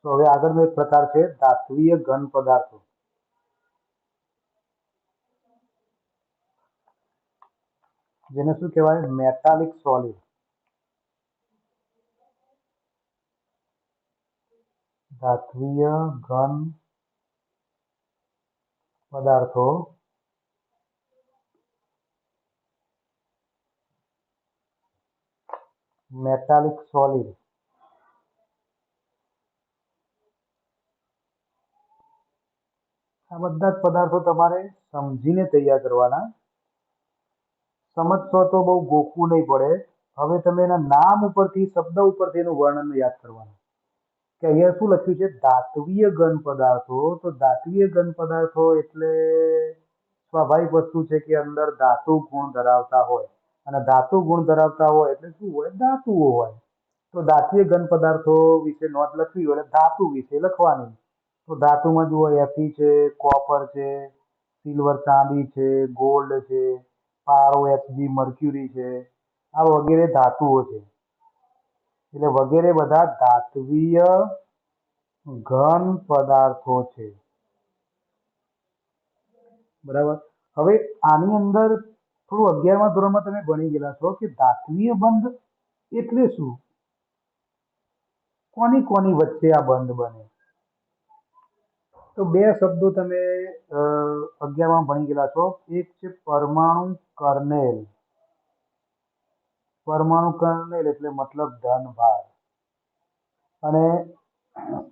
तो હવે આગળનો એક પ્રકાર છે ધાત્વિય ઘન પદાર્થો. જેને શું કહેવાય? Metallic solid. ધાત્વિય ઘન પદાર્થો મેટાલિક સોલિડ. આ બધા જ પદાર્થો તમારે સમજીને તૈયાર કરવાના. સમજશો તો બહુ ગોખવું નહીં પડે. હવે તમે એના નામ ઉપરથી, શબ્દ ઉપરથી એનું વર્ણન યાદ કરવાનું. કે અહીંયા શું લખ્યું છે? ધાત્વિય ઘન પદાર્થો. તો ધાત્વિય ઘન પદાર્થો એટલે સ્વાભાવિક વસ્તુ છે કે અંદર ધાતુ ગુણ ધરાવતા હોય. અને ધાતુ ગુણ ધરાવતા હોય એટલે શું હોય? ધાતુઓ હોય. તો ધાત્વિય ઘન પદાર્થો વિશે નોંધ લખવી હોય એટલે ધાતુ વિશે લખવાની. તો ધાતુમાં જુઓ Fe છે, કોપર છે, સિલ્વર ચાંદી છે, ગોલ્ડ છે, પારો Hg મર્ક્યુરી છે. આ વગેરે ધાતુઓ છે. એટલે વગેરે બધા ધાત્વિય ઘન પદાર્થો છે. બરાબર. હવે આની અંદર થોડું 11મા ધોરણમાં તમે ભણી ગયેલા છો કે ધાત્વિય બંધ એટલે શું? કોની કોની વચ્ચે આ બંધ બને? તો બે શબ્દો તમે 11માં ભણી ગયેલા છો. એક છે પરમાણુ કર્નેલ. પરમાણુ કર્નેલ એટલે મતલબ ધનભાર. અને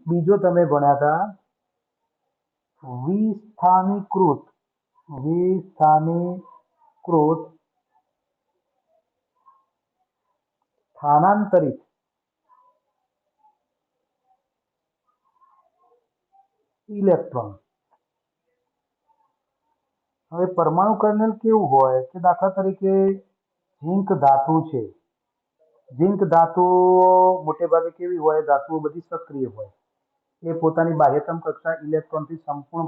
બીજો તમે ભણ્યા હતા વિસ્થાનીકૃત. વિસ્થાનીકૃત સ્થાનાંતરિત ઇલેક્ટ્રોન. હવે પરમાણુ કર્નેલ કેવું હોય કે દાખલા તરીકે ઝિંક ધાતુ છે. ઝિંક ધાતુ મોટે ભાગે કેવી હોય? ધાતુઓ બધી સક્રિય હોય. એ પોતાની બાહ્યતમ કક્ષા ઇલેક્ટ્રોનથી સંપૂર્ણ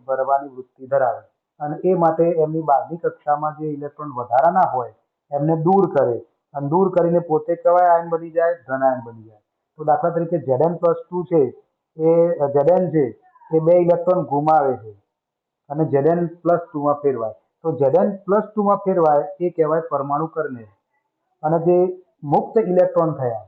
ભરવાની વૃત્તિ ધરાવે. અને એ માટે એમની બહારની કક્ષામાં જે ઇલેક્ટ્રોન વધારાના હોય એમને દૂર કરે. અને દૂર કરીને પોતે કયા આયન બની જાય? ધન આયન બની જાય. તો દાખલા તરીકે Zn+2 છે એ Zn છે એ 2 ઇલેક્ટ્રોન ગુમાવે છે અને Zn+2માં ફેરવાય. તો Zn+2માં ફેરવાય એ કહેવાય પરમાણુ કર્નેલ. અને જે મુક્ત ઇલેક્ટ્રોન થયા,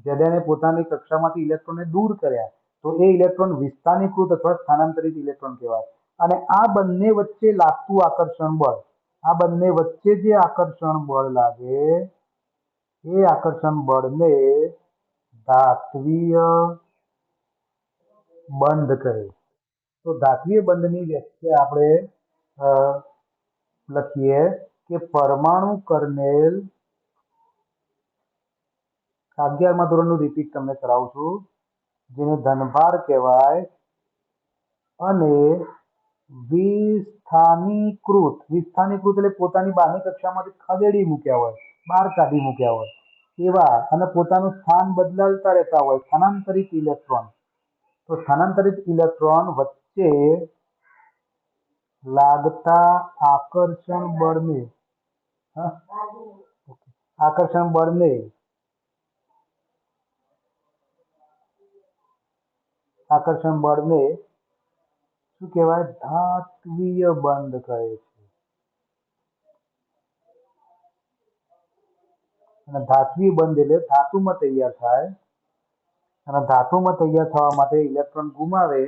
Zn એ પોતાની કક્ષામાંથી ઇલેક્ટ્રોનને દૂર કર્યા, તો એ ઇલેક્ટ્રોન વિસ્થાનીકૃત અથવા સ્થાનાંતરિત ઇલેક્ટ્રોન કહેવાય. અને આ બંને વચ્ચે લાગતું આકર્ષણ બળ, આ બંને વચ્ચે જે આકર્ષણ બળ લાગે એ આકર્ષણ બળને ધાત્વિય બંધ કહે. તો ધાત્વિય બંધની વ્યાખ્યા આપણે લખીએ કે પરમાણુ કર્નેલ. 11મા ધોરણનું રિપીટ તમને કરાવું છું. જેને ધનભાર કહેવાય અને વિસ્થાનીકૃત. વિસ્થાનીકૃત એટલે પોતાની બહારની કક્ષામાંથી ખદેડી મૂક્યા હોય, બહાર કાઢી મૂક્યા હોય એવા, અને પોતાનું સ્થાન બદલાતા રહેતા હોય, સ્થાનાંતરિત ઇલેક્ટ્રોન. તો સ્થાનાંતરિત ઇલેક્ટ્રોન વચ્ચે લાગતા આકર્ષણ બળને શું કહેવાય? ધાત્વિય બંધ કહે છે. અને ધાત્વિય બંધ એટલે ધાતુમાં તૈયાર થાય. અને ધાતુમાં તૈયાર થવા માટે ઇલેક્ટ્રોન ગુમાવે.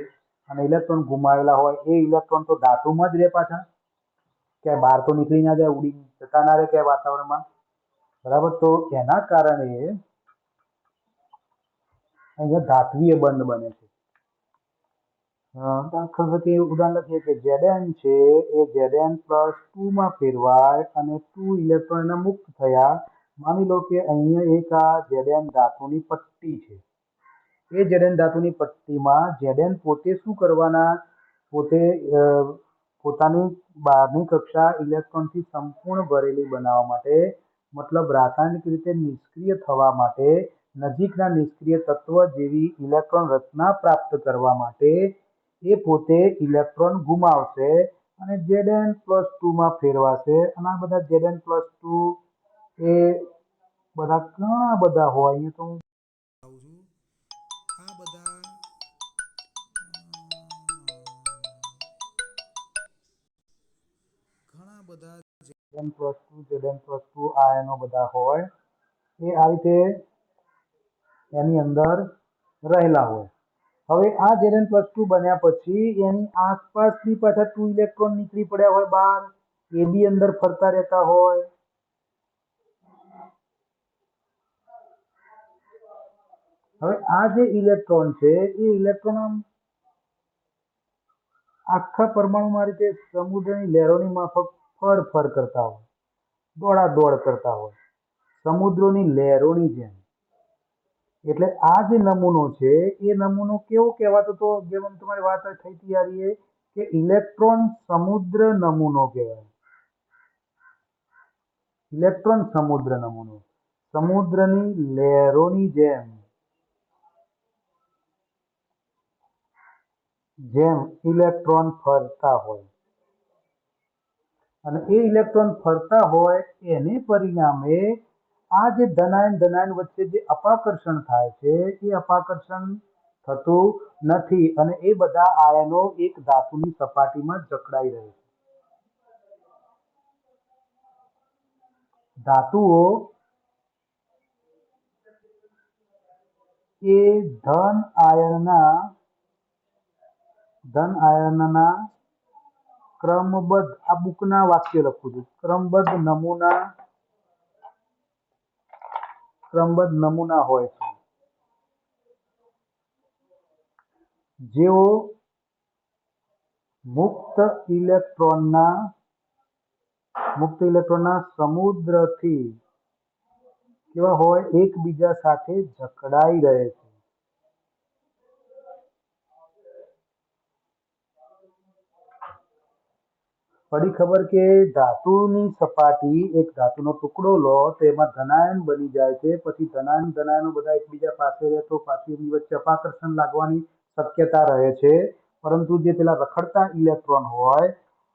અને ઇલેક્ટ્રોન ગુમાવેલા હોય એ ઇલેક્ટ્રોન તો ધાતુમાં જ રહે પાછા, ક્યાંય બહાર તો નીકળી ના જાય, ઉડી જતા ના રહે ક્યાંય વાતાવરણમાં. બરાબર. તો એના કારણે અહીંયા ધાત્વિય બંધ બને છે. દાખલા તરીકે ઉદાહરણ લખીએ કે Zn છે એ Zn+2માં ફેરવાય અને 2 ઇલેક્ટ્રોન એના મુક્ત થયા. માની લો કે અહીંયા એક આ Zn ધાતુની પટ્ટી છે. એ Zn ધાતુની પટ્ટીમાં Zn પોતે શું કરવાના? પોતે પોતાની બહારની કક્ષા ઇલેક્ટ્રોનથી સંપૂર્ણ ભરેલી બનાવવા માટે, મતલબ રાસાયણિક રીતે નિષ્ક્રિય થવા માટે, નજીકના નિષ્ક્રિય તત્વ જેવી ઇલેક્ટ્રોન રચના પ્રાપ્ત કરવા માટે એ પોતે ઇલેક્ટ્રોન ગુમાવશે અને Zn+2માં ફેરવાશે. અને આ બધા Zn+2 એ બધા ઘણા બધા હોય. અહીંયા તો હું આ બધા Zn+2 Zn+2 આયનો બધા હોય એ આ રીતે એની અંદર રહેલા હોય. હવે આ Zn+2 બન્યા પછી એની આસપાસથી પાછા 2 ઇલેક્ટ્રોન નીકળી પડ્યા હોય બહાર, એ બી અંદર ફરતા રહેતા હોય. હવે આ જે ઇલેક્ટ્રોન છે એ ઇલેક્ટ્રોન આમ આખા પરમાણુમાં રીતે સમુદ્રની લહેરોની માફક ફર કરતા હોય, દોડ કરતા હોય, સમુદ્રોની લહેરોની જેમ. એટલે આ જે નમૂનો છે એ નમૂનો કેવો કહેવાતો હતો? જેમ તમારી વાત થઈ હતી યાર, કે ઇલેક્ટ્રોન સમુદ્ર નમૂનો કહેવાય. ઇલેક્ટ્રોન સમુદ્ર નમૂનો, સમુદ્રની લહેરોની જેમ ઇલેક્ટ્રોન ફરતા હોય. અને એ ઇલેક્ટ્રોન ફરતા હોય એને પરિણામે આ જે ધનાયન વચ્ચે જે અપાકર્ષણ થાય છે એ અપાકર્ષણ થતું નથી અને એ બધા આયનો એક ધાતુની સપાટીમાં જકડાઈ રહે છે. ધાતુઓ એ ધન આયનના ક્રમબદ્ધ, આ બુકના વાક્ય લખું છું, ક્રમબદ્ધ નમૂના હોય છે. જેઓ મુક્ત ઇલેક્ટ્રોનના સમુદ્રથી કેવા હોય? એકબીજા સાથે જકડાઈ રહે છે. પડી ખબર કે ધાતુની સપાટી, એક ધાતુનો ટુકડો લો તો એમાં ધનાયન બની જાય છે. પછી ધનાયનો બધા એકબીજા પાસે રહે તો પાછી એની વચ્ચે અપાકર્ષણ લાગવાની શક્યતા રહે છે. પરંતુ જે પેલા રખડતા ઇલેક્ટ્રોન હોય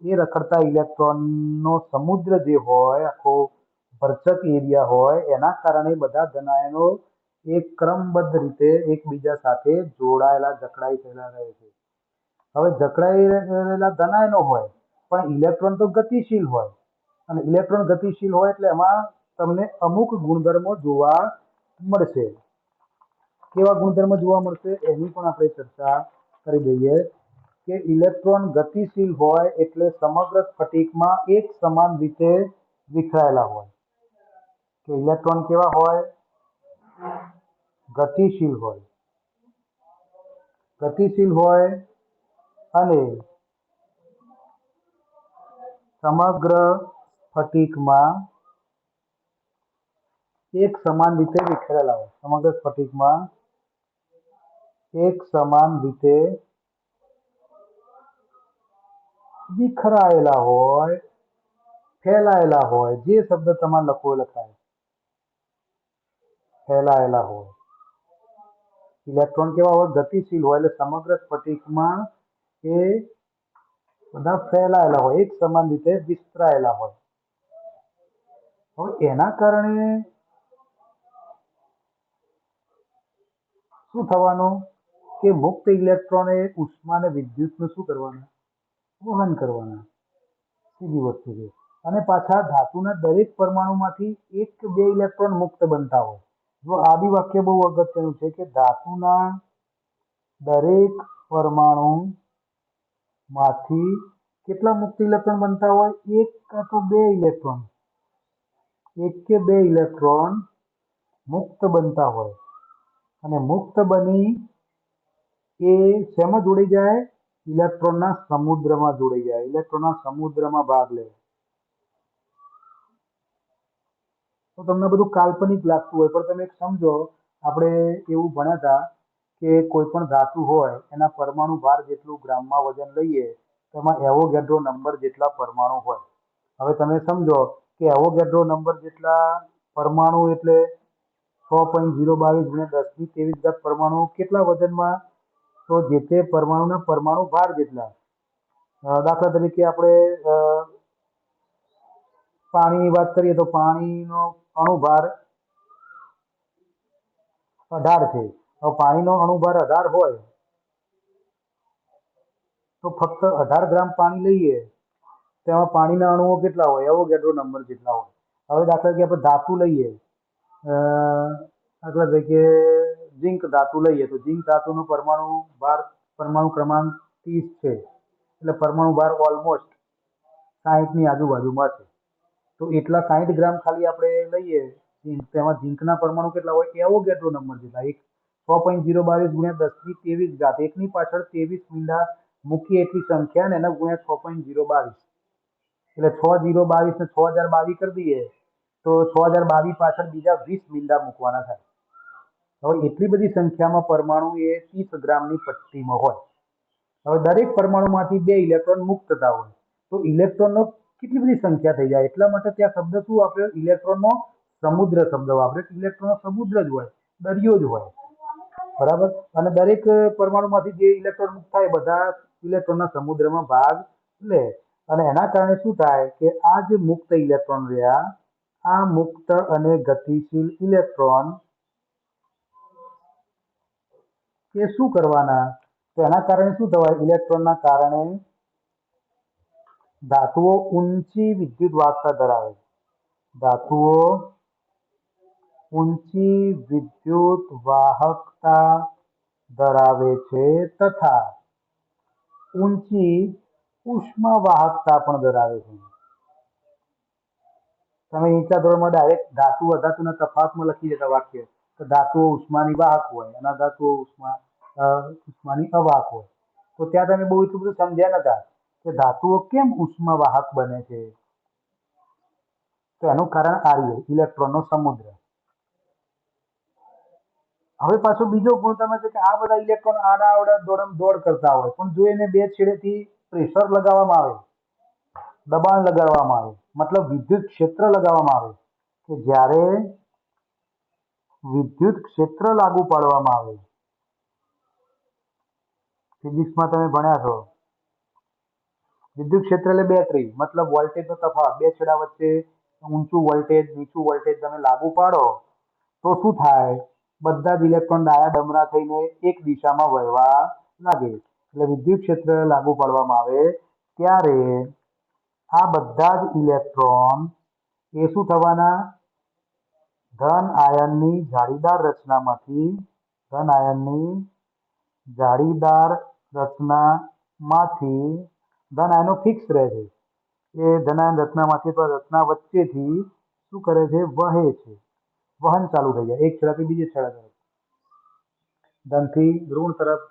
એ રખડતા ઇલેક્ટ્રોનનો સમુદ્ર જે હોય, આખો ભરચક એરિયા હોય, એના કારણે બધા ધનાયનો એક ક્રમબદ્ધ રીતે એકબીજા સાથે જોડાયેલા, જકડાઈ થયેલા રહે છે. હવે જકડાયેલા ધનાયનો હોય પણ ઇલેક્ટ્રોન તો ગતિશીલ હોય, અને ઇલેક્ટ્રોન ગતિશીલ હોય એટલે એમાં તમને અમુક ગુણધર્મો જોવા મળશે. કેવા ગુણધર્મો જોવા મળશે એની પણ આપણે ચર્ચા કરી દઈએ. કે ઇલેક્ટ્રોન ગતિશીલ હોય એટલે સમગ્ર સ્ફટિકમાં એક સમાન રીતે વિખરાયેલા હોય. કે ઇલેક્ટ્રોન કેવા હોય? ગતિશીલ હોય અને સમગ્ર સ્ફટિકમાં એક સમાન રીતે વિખરેલા હોય. સમગ્ર સ્ફટિકમાં એક સમાન રીતે વિખરાયેલા હોય, ફેલાયેલા હોય. જે શબ્દ તમારે લખવો લખાય, ફેલાયેલા હોય. ઇલેક્ટ્રોન કેવા હોય? ગતિશીલ હોય એટલે સમગ્ર સ્ફટિકમાં એ બધા ફેલાયેલા હોય, એક સમાન રીતે વિસ્તરાયેલા હોય. હવે એના કારણે શું થવાનું? કે મુક્ત ઇલેક્ટ્રોને ઉષ્મા અને વિદ્યુતનું શું કરવાનું? વહન કરવાના. સીધી વસ્તુ છે. અને પાછા ધાતુના દરેક પરમાણુમાંથી 1 કે 2 ઇલેક્ટ્રોન મુક્ત બનતા હોય. જો આ બી વાક્ય બહુ અગત્યનું છે કે ધાતુના દરેક પરમાણુમાંથી કેટલા મુક્ત ઇલેક્ટ્રોન બનતા હોય? 1 કાં તો 2 ઇલેક્ટ્રોન, 1 કે 2 ઇલેક્ટ્રોન મુક્ત બનતા હોય. અને મુક્ત બની એ શેમાં જોડી જાય? ઇલેક્ટ્રોનના સમુદ્રમાં જોડી જાય, ઇલેક્ટ્રોનના સમુદ્રમાં ભાગ લે. તો તમને બધું કાલ્પનિક લાગતું હોય પણ તમે એક સમજો, આપણે એવું ભણ્યા હતા કે કોઈ પણ ધાતુ હોય એના પરમાણુ ભાર જેટલું ગ્રામમાં વજન લઈએ તો એમાં એવોગેડ્રો નંબર જેટલા પરમાણુ હોય. હવે તમે સમજો કે એવોગેડ્રો નંબર જેટલા પરમાણુ એટલે 6.022 × 1023 પરમાણુ કેટલા વજનમાં? તો જે તે પરમાણુના પરમાણુ ભાર જેટલા. દાખલા તરીકે આપણે પાણીની વાત કરીએ તો પાણીનો અણુભાર 18 છે. હવે પાણીનો અણુભાર 18 હોય તો ફક્ત 18 ગ્રામ પાણી લઈએ તેમાં પાણીના અણુઓ કેટલા હોય? એવોગેડ્રો નંબર જેટલા હોય. હવે દાખલા તરીકે આપણે ધાતુ લઈએ, દાખલા તરીકે ઝિંક ધાતુ લઈએ તો ઝિંક ધાતુનો પરમાણુ ક્રમાંક 30 છે. એટલે પરમાણુ ભાર ઓલમોસ્ટ 60ની આજુબાજુમાં છે. તો એટલા 60 ગ્રામ ખાલી આપણે લઈએ ઝીંક, તેમાં ઝીંકના પરમાણુ કેટલા હોય? એવોગેડ્રો નંબર જેટલા. 6.022 ગુણ્યા 10 ની 23 ઘાત, એકની પાછળ 23 મીંડા મૂકીએ એટલી સંખ્યા ને એના ગુણ્યા 6.022, એટલે 6022 ને 6022 કરી દઈએ તો 6022 પાછળ બીજા 20 મીંડા મૂકવાના થાય. હવે એટલી બધી સંખ્યામાં પરમાણુ એ 30 ગ્રામની પટ્ટીમાં હોય. હવે દરેક પરમાણુમાંથી 2 ઇલેક્ટ્રોન મુક્ત થતા હોય તો ઇલેક્ટ્રોનનો કેટલી બધી સંખ્યા થઈ જાય. એટલા માટે ત્યાં શબ્દ શું વાપર્યો? ઇલેક્ટ્રોનનો સમુદ્ર શબ્દ વાપર્યો. ઇલેક્ટ્રોનનો સમુદ્ર જ હોય, દરિયો જ હોય, બરાબર. અને દરેક પરમાણુમાંથી જે ઇલેક્ટ્રોન મુક્ત થાય બધા ઇલેક્ટ્રોનના સમુદ્રમાં ભાગ લે. અને એના કારણે શું થાય કે આ જે મુક્ત ઇલેક્ટ્રોન રહ્યા, આ મુક્ત અને ગતિશીલ ઇલેક્ટ્રોન એ શું કરવાના? તો એના કારણે શું થવાય? ઇલેક્ટ્રોનના કારણે ધાતુઓ ઊંચી વિદ્યુત વાહકતા ધરાવે છે. ધાતુઓ ઊંચી વિદ્યુત વાહકતા ધરાવે છે તથા ઊંચી ઉષ્મા વાહકતા પણ ધરાવે છે. તમે નીચલા ધોરણમાં ડાયરેક્ટ ધાતુ અધાતુના તફાવતમાં લખી દેતા વાક્ય, તો ધાતુઓ ઉષ્માની વાહક હોય અને અધાતુઓ ઉષ્માની અવાહક હોય. તો ત્યાં તમે બહુ એટલું બધું સમજ્યા નતા કે ધાતુઓ કેમ ઉષ્મા વાહક બને છે. તો એનું કારણ આ રહ્યું, ઇલેક્ટ્રોનનો સમુદ્ર. હવે પાછો બીજો ગુણ તમે છે કે આ બધા ઇલેક્ટ્રોન આડા અવડા દોડ કરતા હોય, પણ જો એને બે છેડેથી પ્રેશર લગાવવામાં આવે, દબાણ લગાડવામાં આવે, મતલબ વિદ્યુત ક્ષેત્ર લગાવવામાં આવે, કે જ્યારે વિદ્યુત ક્ષેત્ર લાગુ પાડવામાં આવે, ફિઝિક્સમાં તમે ભણ્યા છો, વિદ્યુત ક્ષેત્ર એટલે બેટરી, મતલબ વોલ્ટેજનો તફાવત, બે છેડા વચ્ચે ઊંચું વોલ્ટેજ નીચું વોલ્ટેજ તમે લાગુ પાડો તો શું થાય? બધા જ ઇલેક્ટ્રોન ડાયા ડમરા થઈને એક દિશામાં વહેવા લાગે. એટલે વિદ્યુત ક્ષેત્ર લાગુ પાડવામાં આવે ત્યારે આ બધા જ ઇલેક્ટ્રોન એ શું થવાના? ધન આયનની જાળીદાર રચનામાંથી ધન આયનની જાળીદાર રચનામાંથી ધન આયનો ફિક્સ રહે છે. એ ધન આયન રચનામાંથી તો રચના વચ્ચેથી શું કરે છે? વહે છે. વહન ચાલુ થઈ જાય એક છેડાથી બીજે છેડા તરફ. ધનથી ઋણ તરફ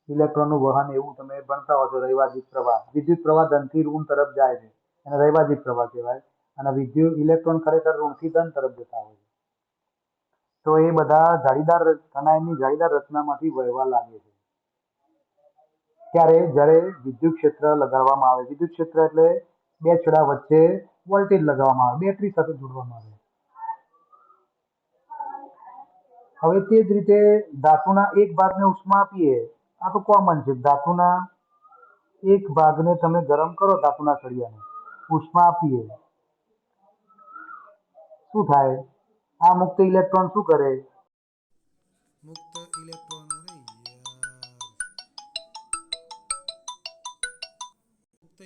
ઇલેક્ટ્રોનનું વહન, એવું તમે ભણતા હો છો રૈવાજિક પ્રવાહ. વિદ્યુત પ્રવાહ ધનથી ઋણ તરફ જાય છે અને રૈવાજિક પ્રવાહ કહેવાય. અને વિદ્યુત ઇલેક્ટ્રોન ખરેખર ઋણથી ધન તરફ જતા હોય છે. તો એ બધા જાળીદાર ધન આયનની જાળીદાર રચનામાંથી વહેવા લાગે છે. ત્યારે જ્યારે વિદ્યુત ક્ષેત્ર લગાડવામાં આવે, વિદ્યુત ક્ષેત્ર એટલે બે છેડા વચ્ચે વોલ્ટેજ લગાવવામાં આવે, બેટરી સાથે જોડવામાં આવે. હવે તે જ રીતે ધાતુના એક ભાગને ઉષ્મા આપીએ, આ તો કોમન છે. ધાતુના એક ભાગને તમે ગરમ કરો, ધાતુના સળિયાને ઉષ્મા આપીએ, શું થાય? આ મુક્ત ઇલેક્ટ્રોન શું કરે? મુક્ત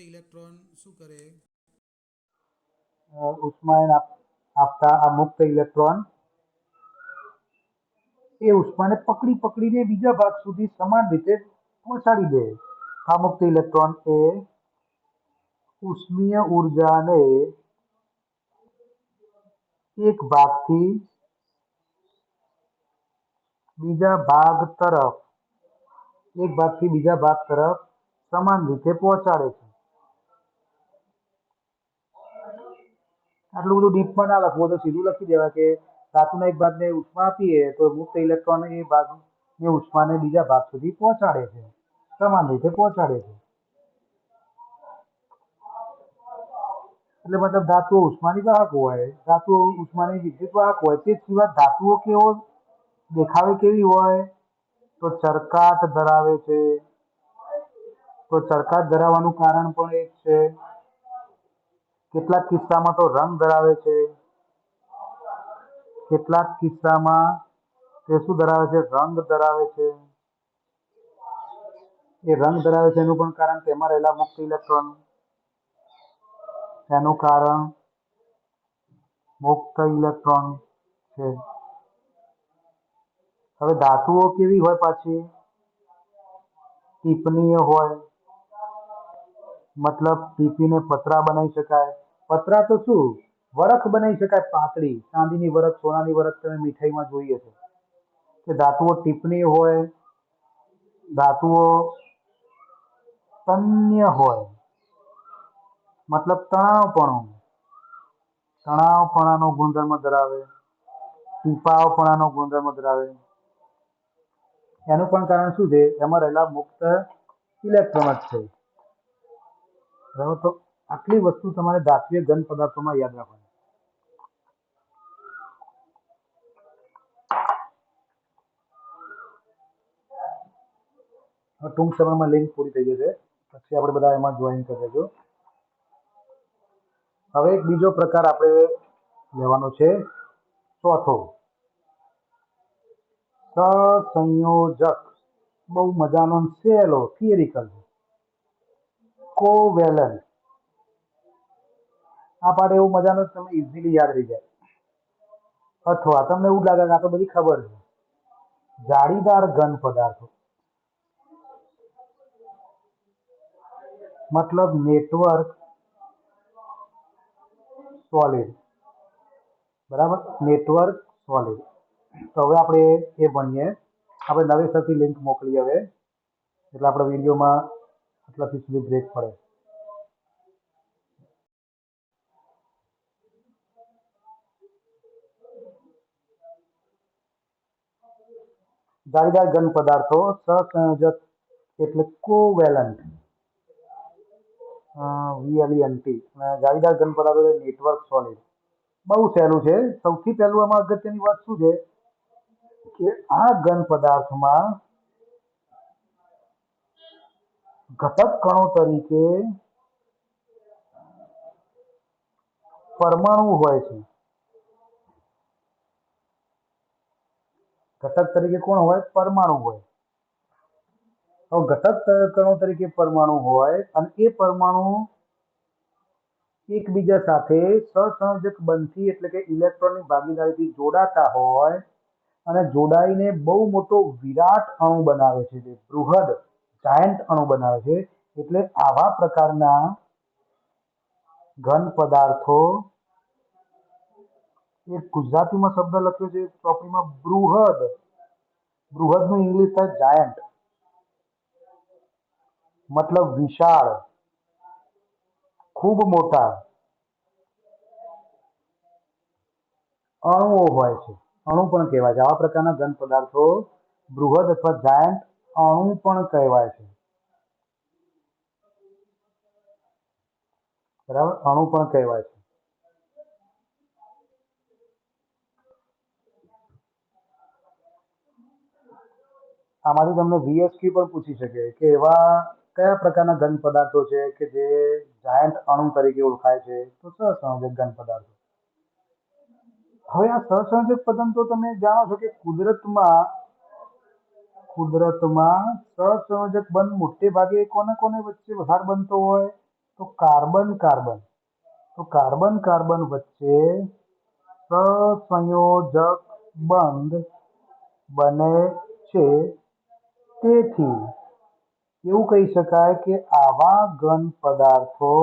ઇલેક્ટ્રોન શું કરે? ઉષ્મા આપતા આ મુક્ત ઇલેક્ટ્રોન એ ઉષ્માને પકડીને બીજા ભાગ સુધી સમાન રીતે પહોંચાડી દે. આ મુક્ત ઇલેક્ટ્રોન એ ઉષ્મીય ઉર્જાને એક ભાગથી બીજા ભાગ તરફ સમાન રીતે પહોંચાડે છે. આટલું બધું ડીપમાં ના લખવું, તો સીધું લખી દેવાય કે ધાતુના એક ભાગને ઉષ્મા આપીએ તો મુક્ત ઇલેક્ટ્રોન એ ભાગની ઉષ્માને બીજા ભાગ સુધી પહોંચાડે છે, સમાન રીતે પહોંચાડે છે. એટલે મતલબ ધાતુઓ ઉષ્માની વાહક હોય, ધાતુઓ ઉષ્માની વિદ્યુત વાહક હોય. તે સિવાય ધાતુઓ દેખાવે કેવી હોય? તો ચરકાટ ધરાવે છે. તો ચરકાટ ધરાવવાનું કારણ પણ એક છે. કેટલાક કિસ્સામાં તો રંગ ધરાવે છે. કેટલાક કિસ્સામાં તે શું ધરાવે છે? રંગ ધરાવે છે. એ રંગ ધરાવે છે એનું પણ કારણ તેમાં રહેલા મુક્ત ઇલેક્ટ્રોન. એનું કારણ મુક્ત ઇલેક્ટ્રોન છે. હવે ધાતુઓ કેવી હોય પાછી? ટીપનીય હોય, મતલબ ટીપીને પતરા બનાવી શકાય. પતરા તો શું, વરખ બનાવી શકાય પાતળી, ચાંદીની વરખ, સોનાની વરખ તમે મીઠાઈમાં જોઈએ છે કે ધાતુઓ ટીપનીય હોય, ધાતુઓ તન્ય હોય, મતલબ તણાવપણાનો ગુણધર્મ ધરાવે, ટીપાવપણાનો ગુણધર્મ ધરાવે. એનું પણ કારણ શું છે? એમાં રહેલા મુક્ત ઇલેક્ટ્રોન જ છે. બરાબર, તો આટલી વસ્તુ તમારે ધાત્વિય ઘન પદાર્થોમાં યાદ રાખવાની. ટૂંક સમયમાં લિંક પૂરી થઈ જશે, પછી આપણે બધા એમાં જોઈન કરી દેજો. હવે એક બીજો પ્રકાર આપણે લેવાનો છે, ચોથો, સહસંયોજક. બહુ મજાનો સહેલો થિયરિકલ, કોવેલન્ટ. આ પાઠ એવું મજાનો તમે ઇઝીલી યાદ રહી જાય. અથવા તમને એવું લાગે કે આ તો બધી ખબર છે. જાળીદાર ઘન પદાર્થો, મતલબ નેટવર્ક સોલિડ. બરાબર, નેટવર્ક સોલિડ. તો હવે આપણે એ ભણીએ. આપણે નવેસરથી લિંક મોકલી હવે, એટલે આપણે વિડીયોમાં આટલાથી સુધી બ્રેક પડે. જાળીદાર ઘન પદાર્થો સહસંયોજક એટલે કોવેલન્ટ, VLENT. જાળીદાર ઘન પદાર્થો નેટવર્ક સોલિડ. બહુ સહેલું છે. સૌથી પહેલું આમાં અગત્યની વાત શું છે કે આ ઘન પદાર્થમાં ઘટક કણો તરીકે પરમાણુ હોય છે. ઘટક તરીકે કોણ હોય? પરમાણુ હોય. હવે ઘટક કણો તરીકે પરમાણુ હોય અને એ પરમાણુ એકબીજા સાથે સહસંયોજક બંધથી એટલે કે ઇલેક્ટ્રોનની ભાગીદારીથી જોડાતા હોય અને જોડાઈને બહુ મોટો વિરાટ અણુ બનાવે છે, જે બૃહદ જાયન્ટ અણુ બનાવે છે. એટલે આવા પ્રકારના ઘન પદાર્થો, એક ગુજરાતીમાં શબ્દ લખ્યો છે ચોપડીમાં બૃહદ. બૃહદનું ઇંગ્લિશ થાય જાયન્ટ, મતલબ વિશાળ, ખૂબ મોટા અણુઓ હોય છે. અણુ પણ કહેવાય છે. આવા પ્રકારના ઘન પદાર્થો બૃહદ અથવા જાયન્ટ અણુ પણ કહેવાય છે. બરાબર, અણુ પણ કહેવાય છે. આમાંથી તમને VSQ પણ પૂછી શકે કે એવા કયા પ્રકારના ઘન પદાર્થો છે કે જે જાયન્ટ અણુ તરીકે ઓળખાય છે? તો સહસંયોજક ઘન પદાર્થો. હવે આ સહસંયોજક પદાર્થો તમે જાણો છો કે કુદરતમાં સહસંયોજક બંધ મોટે ભાગે કોને કોને વચ્ચે વધારે બનતો હોય? તો કાર્બન કાર્બન. તો કાર્બન કાર્બન વચ્ચે સહસંયોજક બંધ બને છે. તેથી એવું કહી શકાય કે આવા ઘન પદાર્થો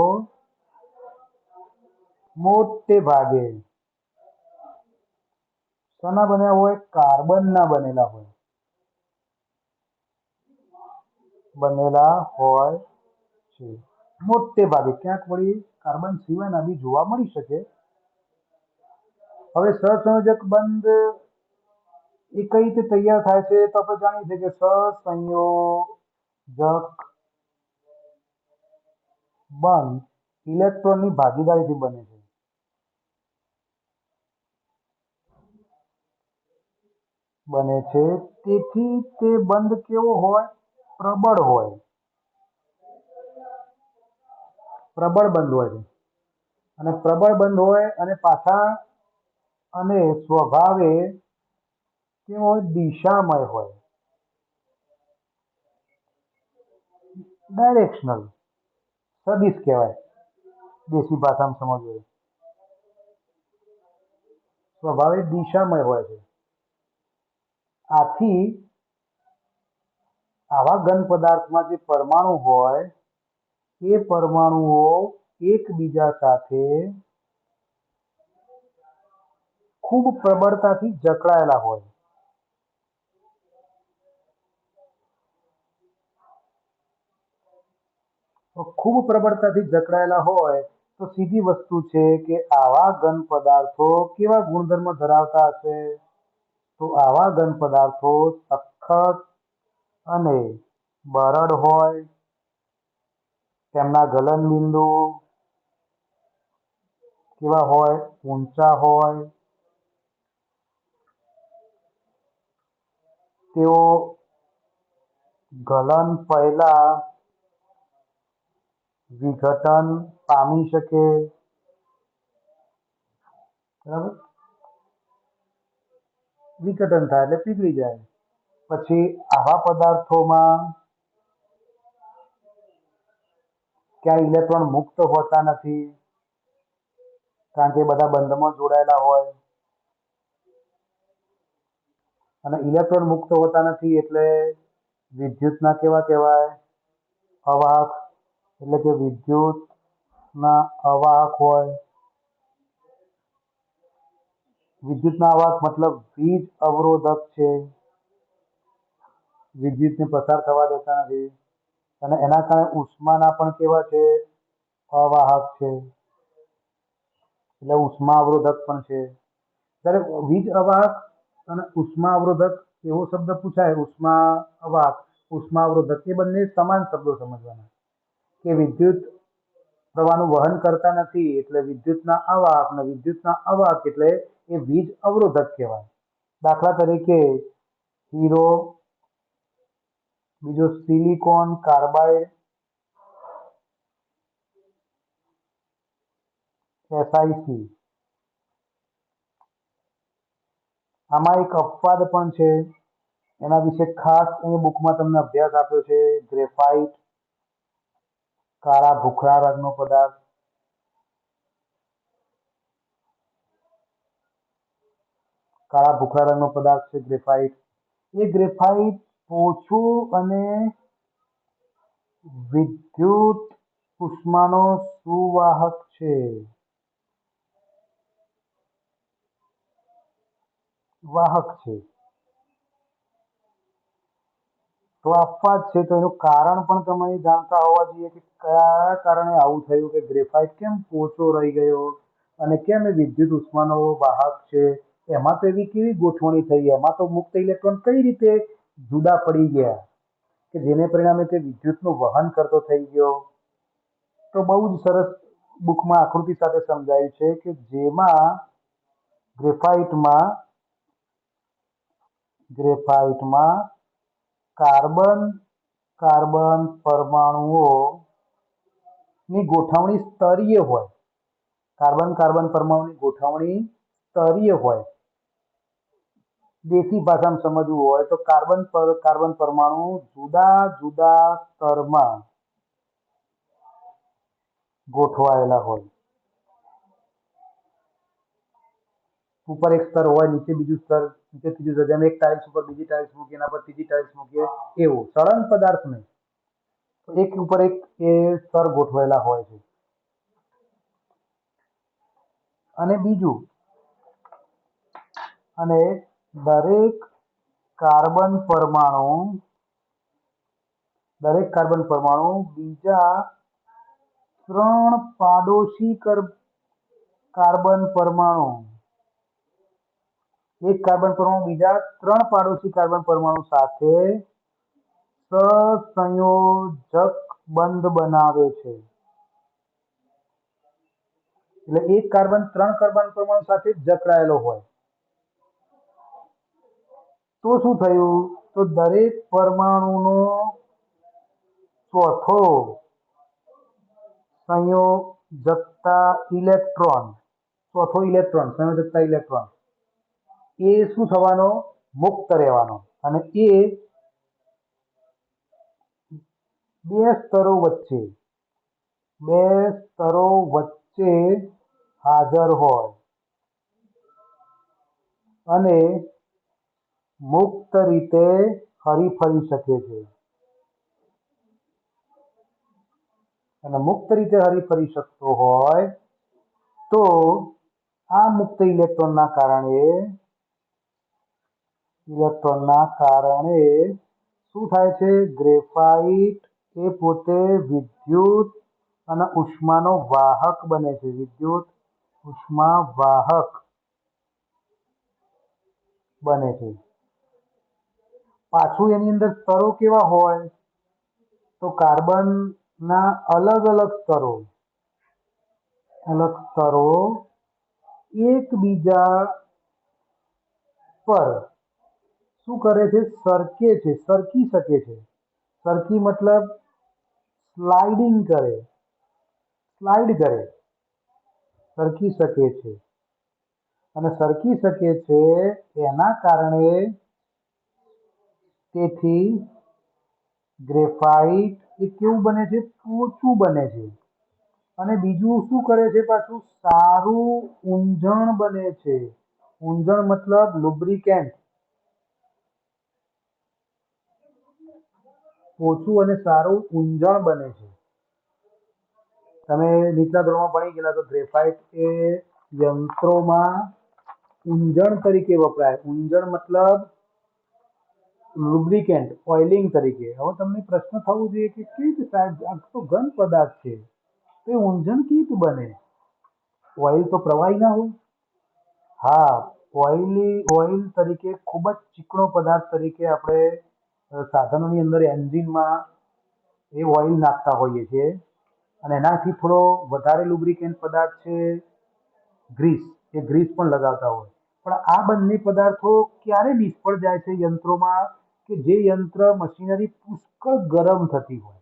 મોટે ભાગે શાના બન્યા હોય? કાર્બનના બનેલા હોય છે. મોટે ભાગે. ક્યાંક વળી કાર્બન સિવાયના બી જોવા મળી શકે. હવે સહસંયોજક બંધ એ કઈ રીતે તૈયાર થાય છે? તો આપણે જાણીએ છીએ કે સહસંયોજક બંધ ઇલેક્ટ્રોનની ભાગીદારીથી બને છે. તેથી તે બંધ કેવો હોય? પ્રબળ હોય. પ્રબળ બંધ હોય છે. અને પ્રબળ બંધ હોય અને પાછા અને સ્વભાવે કેવો હોય? દિશામય હોય, ડાયરેક્શનલ, સદિશ કહેવાય. દેશી ભાષામાં સમજવું હોય. સ્વભાવે દિશામય હોય છે. આથી આવા ઘન પદાર્થમાં જે પરમાણુ હોય એ પરમાણુઓ એકબીજા સાથે ખૂબ પ્રબળતાથી જકડાયેલા હોય. તો ખૂબ પ્રબળતાથી જકડાયેલા હોય તો સીધી વસ્તુ છે કે આવા ઘન પદાર્થો કેવા ગુણધર્મ ધરાવતા હશે? તો આવા ઘન પદાર્થો સખત અને બરડ હોય, તેમના ગલન બિંદુ કેવા હોય? ઊંચા હોય. તેઓ ગલન પહેલા વિઘટન પામી શકે. બરાબર, વિઘટન થાય એટલે પીગળી જાય. પછી આવા પદાર્થોમાં ક્યાં ઇલેક્ટ્રોન મુક્ત હોતા નથી, કારણ કે બધા બંધમાં જોડાયેલા હોય. અને ઇલેક્ટ્રોન મુક્ત હોતા નથી એટલે વિદ્યુતના કેવા કહેવાય? અવાહક. એટલે કે વિદ્યુતના અવાહક હોય. વિદ્યુતના અવાહક મતલબ વીજ અવરોધક છે, વિદ્યુતને પસાર થવા દેતા નથી. અને એના કારણે ઉષ્માના પણ કેવા છે? અવાહક છે, એટલે ઉષ્મા અવરોધક પણ છે. ત્યારે વીજ અવાહક અને ઉષ્મા અવરોધક એવો શબ્દ પૂછાય, ઉષ્મા અવાહક ઉષ્મા અવરોધક, એ બંને સમાન શબ્દો સમજવાના. કે વિદ્યુત પ્રવાહનું વહન કરતા નથી એટલે વિદ્યુતના અવાહક, અને વિદ્યુતના અવાહક એટલે એ વીજ અવરોધક કહેવાય. દાખલા તરીકે હીરો, બીજો સિલિકોન કાર્બાઇડ, SiC. આમાં એક અપવાદ પણ છે, એના વિશે ખાસ અહીં બુકમાં તમને અભ્યાસ આપ્યો છે. ગ્રેફાઇટ, કાળા ભૂખરા રંગનો પદાર્થ. કાળા ભૂખરા રંગનો પદાર્થ છે ગ્રેફાઇટ. એ ગ્રેફાઇટ ઓછું અને વિદ્યુત ઉષ્માનો સુવાહક છે. વાહક છે. તો અપવાદ છે, તો એનું કારણ પણ તમે જાણતા હોવા જોઈએ કે કયા કારણે આવું થયું, કે ગ્રેફાઇટ કેમ ઓછો રહી ગયો અને કેમ એ વિદ્યુત ઉષ્માનો વાહક છે. એમાં તો એવી કેવી ગોઠવણી થઈ, એમાં તો મુક્ત ઇલેક્ટ્રોન કઈ રીતે જુદા પડી ગયા કે જેને પરિણામે તે વિદ્યુતનું વહન કરતો થઈ ગયો. તો બહુ જ સરસ બુકમાં આકૃતિ સાથે સમજાયું છે કે જેમાં ગ્રેફાઇટમાં કાર્બન કાર્બન પરમાણુઓ ની ગોઠવણી સ્તરીય હોય. કાર્બન કાર્બન પરમાણુની ગોઠવણી સ્તરીય હોય. દેશી ભાષામાં સમજવું હોય તો કાર્બન પરમાણુ જુદા જુદા સ્તરમાં ગોઠવાયેલા હોય. ઉપર એક સ્તર હોય, નીચે બીજું સ્તર, નીચે ત્રીજું સ્તર. જેમ એક ટાઇલ્સ ઉપર બીજી ટાઇલ્સ મૂકીએ, એના પર ત્રીજી ટાઇલ્સ મૂકીએ, એવું સળંગ પદાર્થ નહીં, એક ઉપર એક એ સ્તર ગોઠવાયેલા હોય છે. અને બીજું, અને દરેક કાર્બન પરમાણુ બીજા 3 પાડોશી કાર્બન પરમાણુ, એક કાર્બન પરમાણુ બીજા 3 પાડોશી કાર્બન પરમાણુ સાથે સહસંયોજક બંધ બનાવે છે. એટલે એક કાર્બન 3 કાર્બન પરમાણુ સાથે જકડાયેલો હોય. તો શું થયું? તો દરેક પરમાણુનો ચોથો સંયોજકતા ઇલેક્ટ્રોન, એ શું થવાનો? મુક્ત રહેવાનો. અને એ બે સ્તરો વચ્ચે બે સ્તરો વચ્ચે હાજર હોય અને મુક્ત રીતે હરીફરી શકે છે, અને મુક્ત રીતે હરીફરી શકતો હોય તો આ મુક્ત ઇલેક્ટ્રોનના કારણે શું થાય છે? ગ્રેફાઇટ એ પોતે વિદ્યુત અને ઉષ્માનો વાહક બને છે. વિદ્યુત ઉષ્મા વાહક બને છે. પાછું એની અંદર સ્તરો કેવા હોય? તો કાર્બનના અલગ અલગ સ્તરો એકબીજા પર શું કરે છે? સરકી શકે છે. સરકી મતલબ સ્લાઇડ કરે, સરકી શકે છે. અને સરકી શકે છે એના કારણે તેથી ગ્રેફાઇટ એ કેવું બને છે? પોચું બને છે. અને બીજું શું કરે છે? પાછું સારું ઊંજણ બને છે. ઊંજણ મતલબ લુબ્રિકેન્ટ. પોચું અને સારું ઊંજણ બને છે. તમે નીચલા ધોરણમાં ભણી ગયેલા તો ગ્રેફાઇટ એ યંત્રોમાં ઊંજણ તરીકે વપરાય. ઊંજણ મતલબ લુબ્રિકેન્ટ, ઓઇલિંગ તરીકે. હવે તમને પ્રશ્ન થવો જોઈએ કે કેવી રીતે સાહેબ, આ તો ઘન પદાર્થ છે, તો એ ઊંજણ કેવી રીતે બને? ઓઇલ તો પ્રવાહી ના હોય. હા, ઓઇલ તરીકે ખૂબ જ ચીકણો પદાર્થ તરીકે આપણે સાધનોની અંદર એન્જિનમાં એ ઓઇલ નાખતા હોઈએ છીએ, અને એનાથી થોડો વધારે લુબ્રિકેન્ટ પદાર્થ છે ગ્રીસ, એ ગ્રીસ પણ લગાવતા હોય. પણ આ બંને પદાર્થો ક્યારે નિષ્ફળ જાય છે યંત્રોમાં? કે જે યંત્ર મશીનરી પુષ્કળ ગરમ થતી હોય,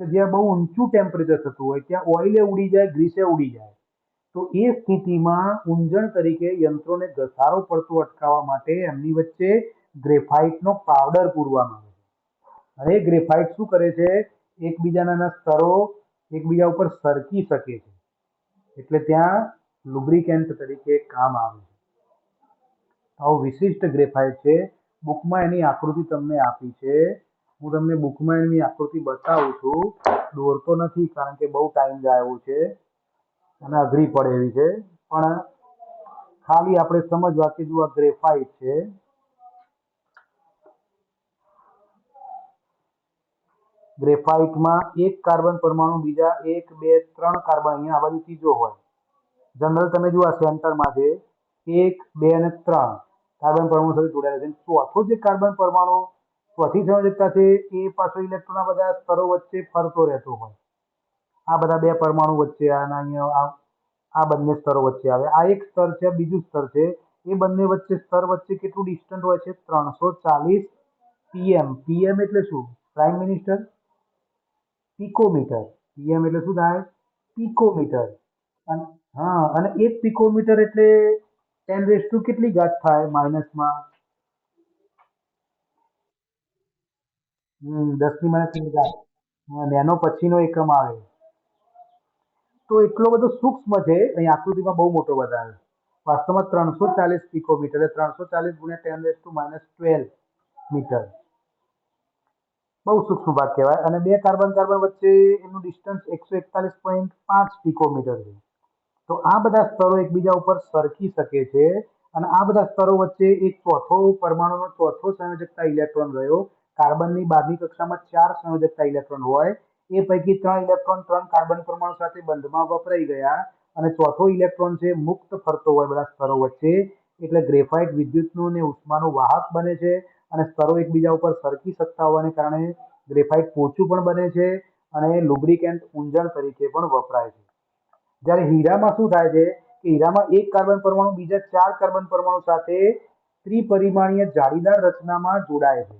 કે જ્યાં બહુ ઊંચું ટેમ્પરેચર થતું હોય, ત્યાં ઓઇલે ઉડી જાય, ગ્રીસે ઉડી જાય. તો એ સ્થિતિમાં ઊંજણ તરીકે યંત્રોને ઘસારો પડતો અટકાવવા માટે એમની વચ્ચે ગ્રેફાઇટનો પાવડર પૂરવામાં આવે છે. અને એ ગ્રેફાઇટ શું કરે છે? એકબીજાના સ્તરો એકબીજા ઉપર સરકી શકે છે, એટલે ત્યાં લુબ્રિકેન્ટ તરીકે કામ આવે છે. આવું વિશિષ્ટ ગ્રેફાઇટ છે. બુકમાં એની આકૃતિ તમને આપી છે. હું તમને બુકમાં એની આકૃતિ બતાવું છું. દોરતો નથી કારણ કે બહુ ટાઈમ જાય એવું છે અને અઘરી પડે એવી છે, પણ ખાલી આપણે સમજવા કે જો આ ગ્રેફાઇટ છે. ગ્રેફાઇટમાં એક કાર્બન પરમાણુ બીજા 1, 2, 3 કાર્બન, અહીંયા આ બાજુ ત્રીજો હોય. જનરલ તમે જુઓ સેન્ટરમાં છે 1, 2 અને 3 કાર્બન પરમાણુ સાથે જોડાયેલા છે. ચોથો જે કાર્બન પરમાણુ ચોથી સંયોજકતા છે એ પાછો ઇલેક્ટ્રોનના બધા સ્તરો વચ્ચે ફરતો રહેતો હોય. આ બધા બે પરમાણુ વચ્ચે અહીંયા આ બંને સ્તરો વચ્ચે આવે. આ એક સ્તર છે, બીજું સ્તર છે. એ બંને સ્તર વચ્ચે કેટલું ડિસ્ટન્સ હોય છે? 340 પીએમ. પીએમ એટલે શું? Prime minister. પિકોમીટર. પીએમ એટલે શું થાય? પિકોમીટર. હા, અને 1 પિકોમીટર એટલે 10 કેટલી ઘાત થાય માઇનસમાં? 10 ની ઘાત. નેનો પછીનો એકમ આવે. તો એટલો બધો સૂક્ષ્મ છે, અહીં આકૃતિમાં બહુ મોટો બતાવે. વાસ્તવમાં 340 પિકોમીટર, 340 ગુણ્યા 10 - 12 મીટર. બહુ સૂક્ષ્મ ભાગ કહેવાય. અને બે કાર્બન વચ્ચે એનું ડિસ્ટન્સ 141.5 પિકોમીટર છે. તો આ બધા સ્તરો એકબીજા ઉપર સરકી શકે છે, અને આ બધા સ્તરો વચ્ચે એક ચોથો પરમાણુનો ચોથો સંયોજકતા ઇલેક્ટ્રોન ગયો. કાર્બનની બહારની કક્ષામાં 4 સંયોજકતા ઇલેક્ટ્રોન હોય, એ પૈકી 3 ઇલેક્ટ્રોન 3 કાર્બન પરમાણુ સાથે બંધમાં વપરાઈ ગયા, અને ચોથો ઇલેક્ટ્રોન છે મુક્ત ફરતો હોય બધા સ્તરો વચ્ચે. એટલે ગ્રેફાઇટ વિદ્યુતનું અને ઉષ્માનું વાહક બને છે, અને સ્તરો એકબીજા ઉપર સરકી શકતા હોવાને કારણે ગ્રેફાઇટ પોચું પણ બને છે, અને લુબ્રિકેન્ટ ઊંજણ તરીકે પણ વપરાય છે. જ્યારે હીરામાં શું થાય છે કે હીરામાં એક કાર્બન પરમાણુ બીજા 4 કાર્બન પરમાણુ સાથે ત્રિપરિમાણીય જાળીદાર રચનામાં જોડાય છે.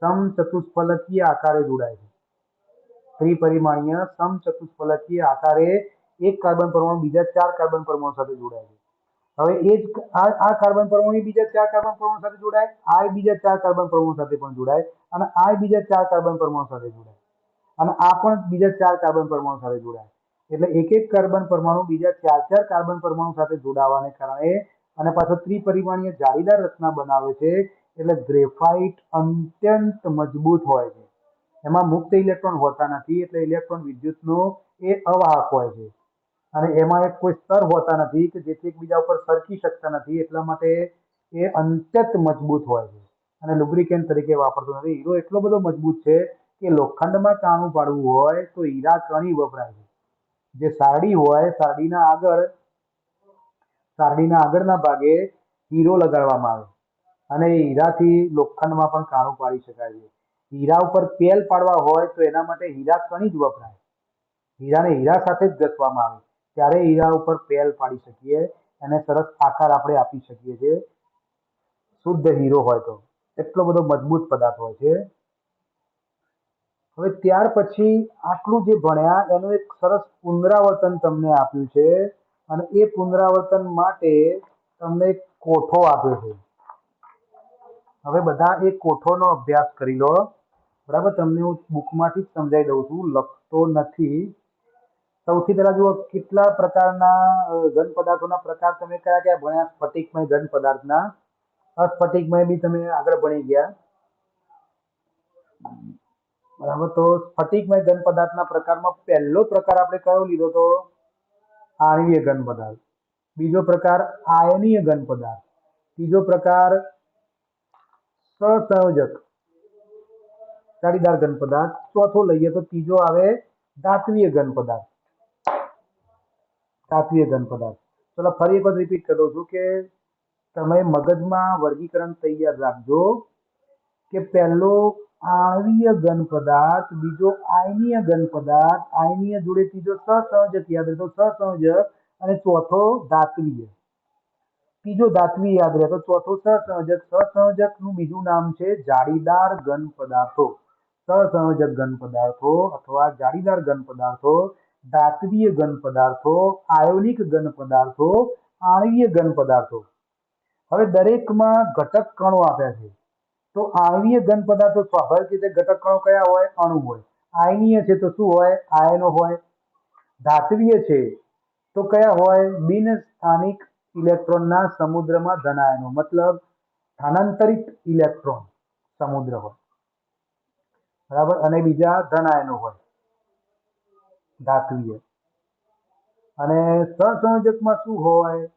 સમચતુષ્ફલકીય આકારે જોડાય છે. ત્રિપરિમાણીય સમચતુષ્ફલકીય આકારે એક કાર્બન પરમાણુ બીજા 4 કાર્બન પરમાણુ સાથે જોડાય છે. હવે એ જ આ કાર્બન પરમાણુ બીજા 4 કાર્બન પરમાણુ સાથે જોડાય, આ બીજા 4 કાર્બન પરમાણુ સાથે પણ જોડાય, અને આ બીજા 4 કાર્બન પરમાણુ સાથે જોડાય. અને આ પણ બીજા 4 કાર્બન પરમાણુ સાથે જોડાય. એટલે એક એક કાર્બન પરમાણુ બીજા 4 કાર્બન પરમાણુ સાથે જોડાવાને કારણે અને પાછો ત્રિપરિમાણીય જાળીદાર રચના બનાવે છે. એટલે ગ્રેફાઇટ અત્યંત મજબૂત હોય છે. એમાં મુક્ત ઇલેક્ટ્રોન હોતા નથી, એટલે ઇલેક્ટ્રોન વિદ્યુતનો એ અવાહક હોય છે. અને એમાં એક કોઈ સ્તર હોતા નથી કે જેથી એકબીજા ઉપર સરકી શકતા નથી, એટલા માટે એ અત્યંત મજબૂત હોય છે અને લુબ્રિકેન્ટ તરીકે વાપરતો નથી. હીરો એટલો બધો મજબૂત છે કે લોખંડમાં કાણું પાડવું હોય તો હીરા કણી વપરાય છે. જે સારડી હોય, સારડીના આગળના ભાગે હીરો લગાડવામાં આવે અને એ હીરાથી લોખંડમાં પણ કાણું પાડી શકાય છે. હીરા ઉપર પેલ પાડવા હોય તો એના માટે હીરા કણી જ વપરાય. હીરાને હીરા સાથે જ ઘસવામાં આવે ત્યારે હીરા ઉપર પેલ પાડી શકીએ અને સરસ આકાર આપણે આપી શકીએ છીએ. શુદ્ધ હીરો હોય તો એટલો બધો મજબૂત પદાર્થ હોય છે. હવે ત્યાર પછી આટલું જે ભણ્યા એનું એક સરસ પુનરાવર્તન તમને આપ્યું છે અને એ પુનરાવર્તન માટે તમને એક કોઠો આપ્યો છે. હવે બધા એ કોઠોનો અભ્યાસ કરી લો. બરાબર, તમને હું બુકમાંથી જ સમજાવી દઉં છું, લખતો નથી. સૌથી પહેલા જુઓ કેટલા પ્રકારના ઘન પદાર્થોના પ્રકાર તમે કયા કયા ભણ્યા. સ્ફટિકમય ઘન પદાર્થના, અસ્ફટિકમય બી તમે આગળ ભણી ગયા. બરાબર, તો સ્ફટિકમય ઘન પદાર્થના પ્રકારમાં પહેલો પ્રકાર આપણે કયો લીધો તો આણ્વીય ઘન પદાર્થ. બીજો પ્રકાર આયનીય ઘન પદાર્થ. ત્રીજો પ્રકાર સહસંયોજક જાળીદાર ઘન પદાર્થ. ચોથો લઈએ તો ત્રીજો આવે ધાત્વીય ઘન પદાર્થ. ધાત્વીય ઘન પદાર્થ. ચલો ફરી એક વાર રિપીટ કરી દઉં છું કે તમે મગજમાં વર્ગીકરણ તૈયાર રાખજો કે પહેલો આણ્વીય ઘન પદાર્થ, બીજો આયનીય ઘન પદાર્થ, આયનીય જોડે ત્રીજો સહસંયોજક યાદ રહેતો સહસંયોજક, અને ચોથો ધાત્વીય. ત્રીજો ધાત્વીય યાદ રહેતો, ચોથો સહસંયોજક. સહસંયોજકનું બીજું નામ છે જાળીદાર ઘન પદાર્થો. સહસંયોજક ઘન પદાર્થો અથવા જાળીદાર ઘન પદાર્થો, ધાત્વીય ઘન પદાર્થો, આયોનિક ઘન પદાર્થો, આણ્વીય ઘન પદાર્થો. હવે દરેકમાં ઘટક કણો આપ્યા છે. તો આણ્વીય ઘન પદાર્થો સ્વાભાવિક રીતે ઘટક કણો કયા હોય? અણુ હોય. આયનીય છે તો શું હોય? આયનો હોય. ધાત્વીય છે તો કયા હોય? બિન સ્થાનિક ઇલેક્ટ્રોનના સમુદ્રમાં ધન આયનો, મતલબ સ્થાનાંતરિત ઇલેક્ટ્રોન સમુદ્ર હોય. બરાબર, અને બીજા ધન આયનો હોય ધાત્વીય. અને સહસંયોજકમાં શું હોય?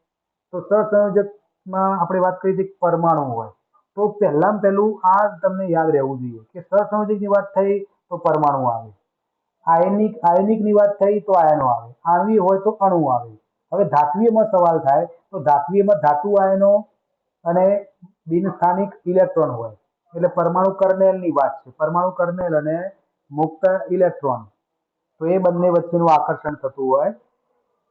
તો સહસંયોજકમાં આપણે વાત કરી હતી પરમાણુ હોય. તો પહેલામાં પહેલું આ તમને યાદ રહેવું જોઈએ કે સહસંયોજકની વાત થઈ તો પરમાણુ આવે, આયનિકની વાત થઈ તો આયનો આવે, આણ્વીય હોય તો અણુ આવે. હવે ધાત્વીયમાં સવાલ થાય તો ધાત્વીયમાં ધાતુ આયનો અને બિનસ્થાનિક ઇલેક્ટ્રોન હોય. એટલે પરમાણુ કર્નેલની વાત છે, પરમાણુ કર્નેલ અને મુક્ત ઇલેક્ટ્રોન. તો એ બંને વચ્ચેનું આકર્ષણ થતું હોય.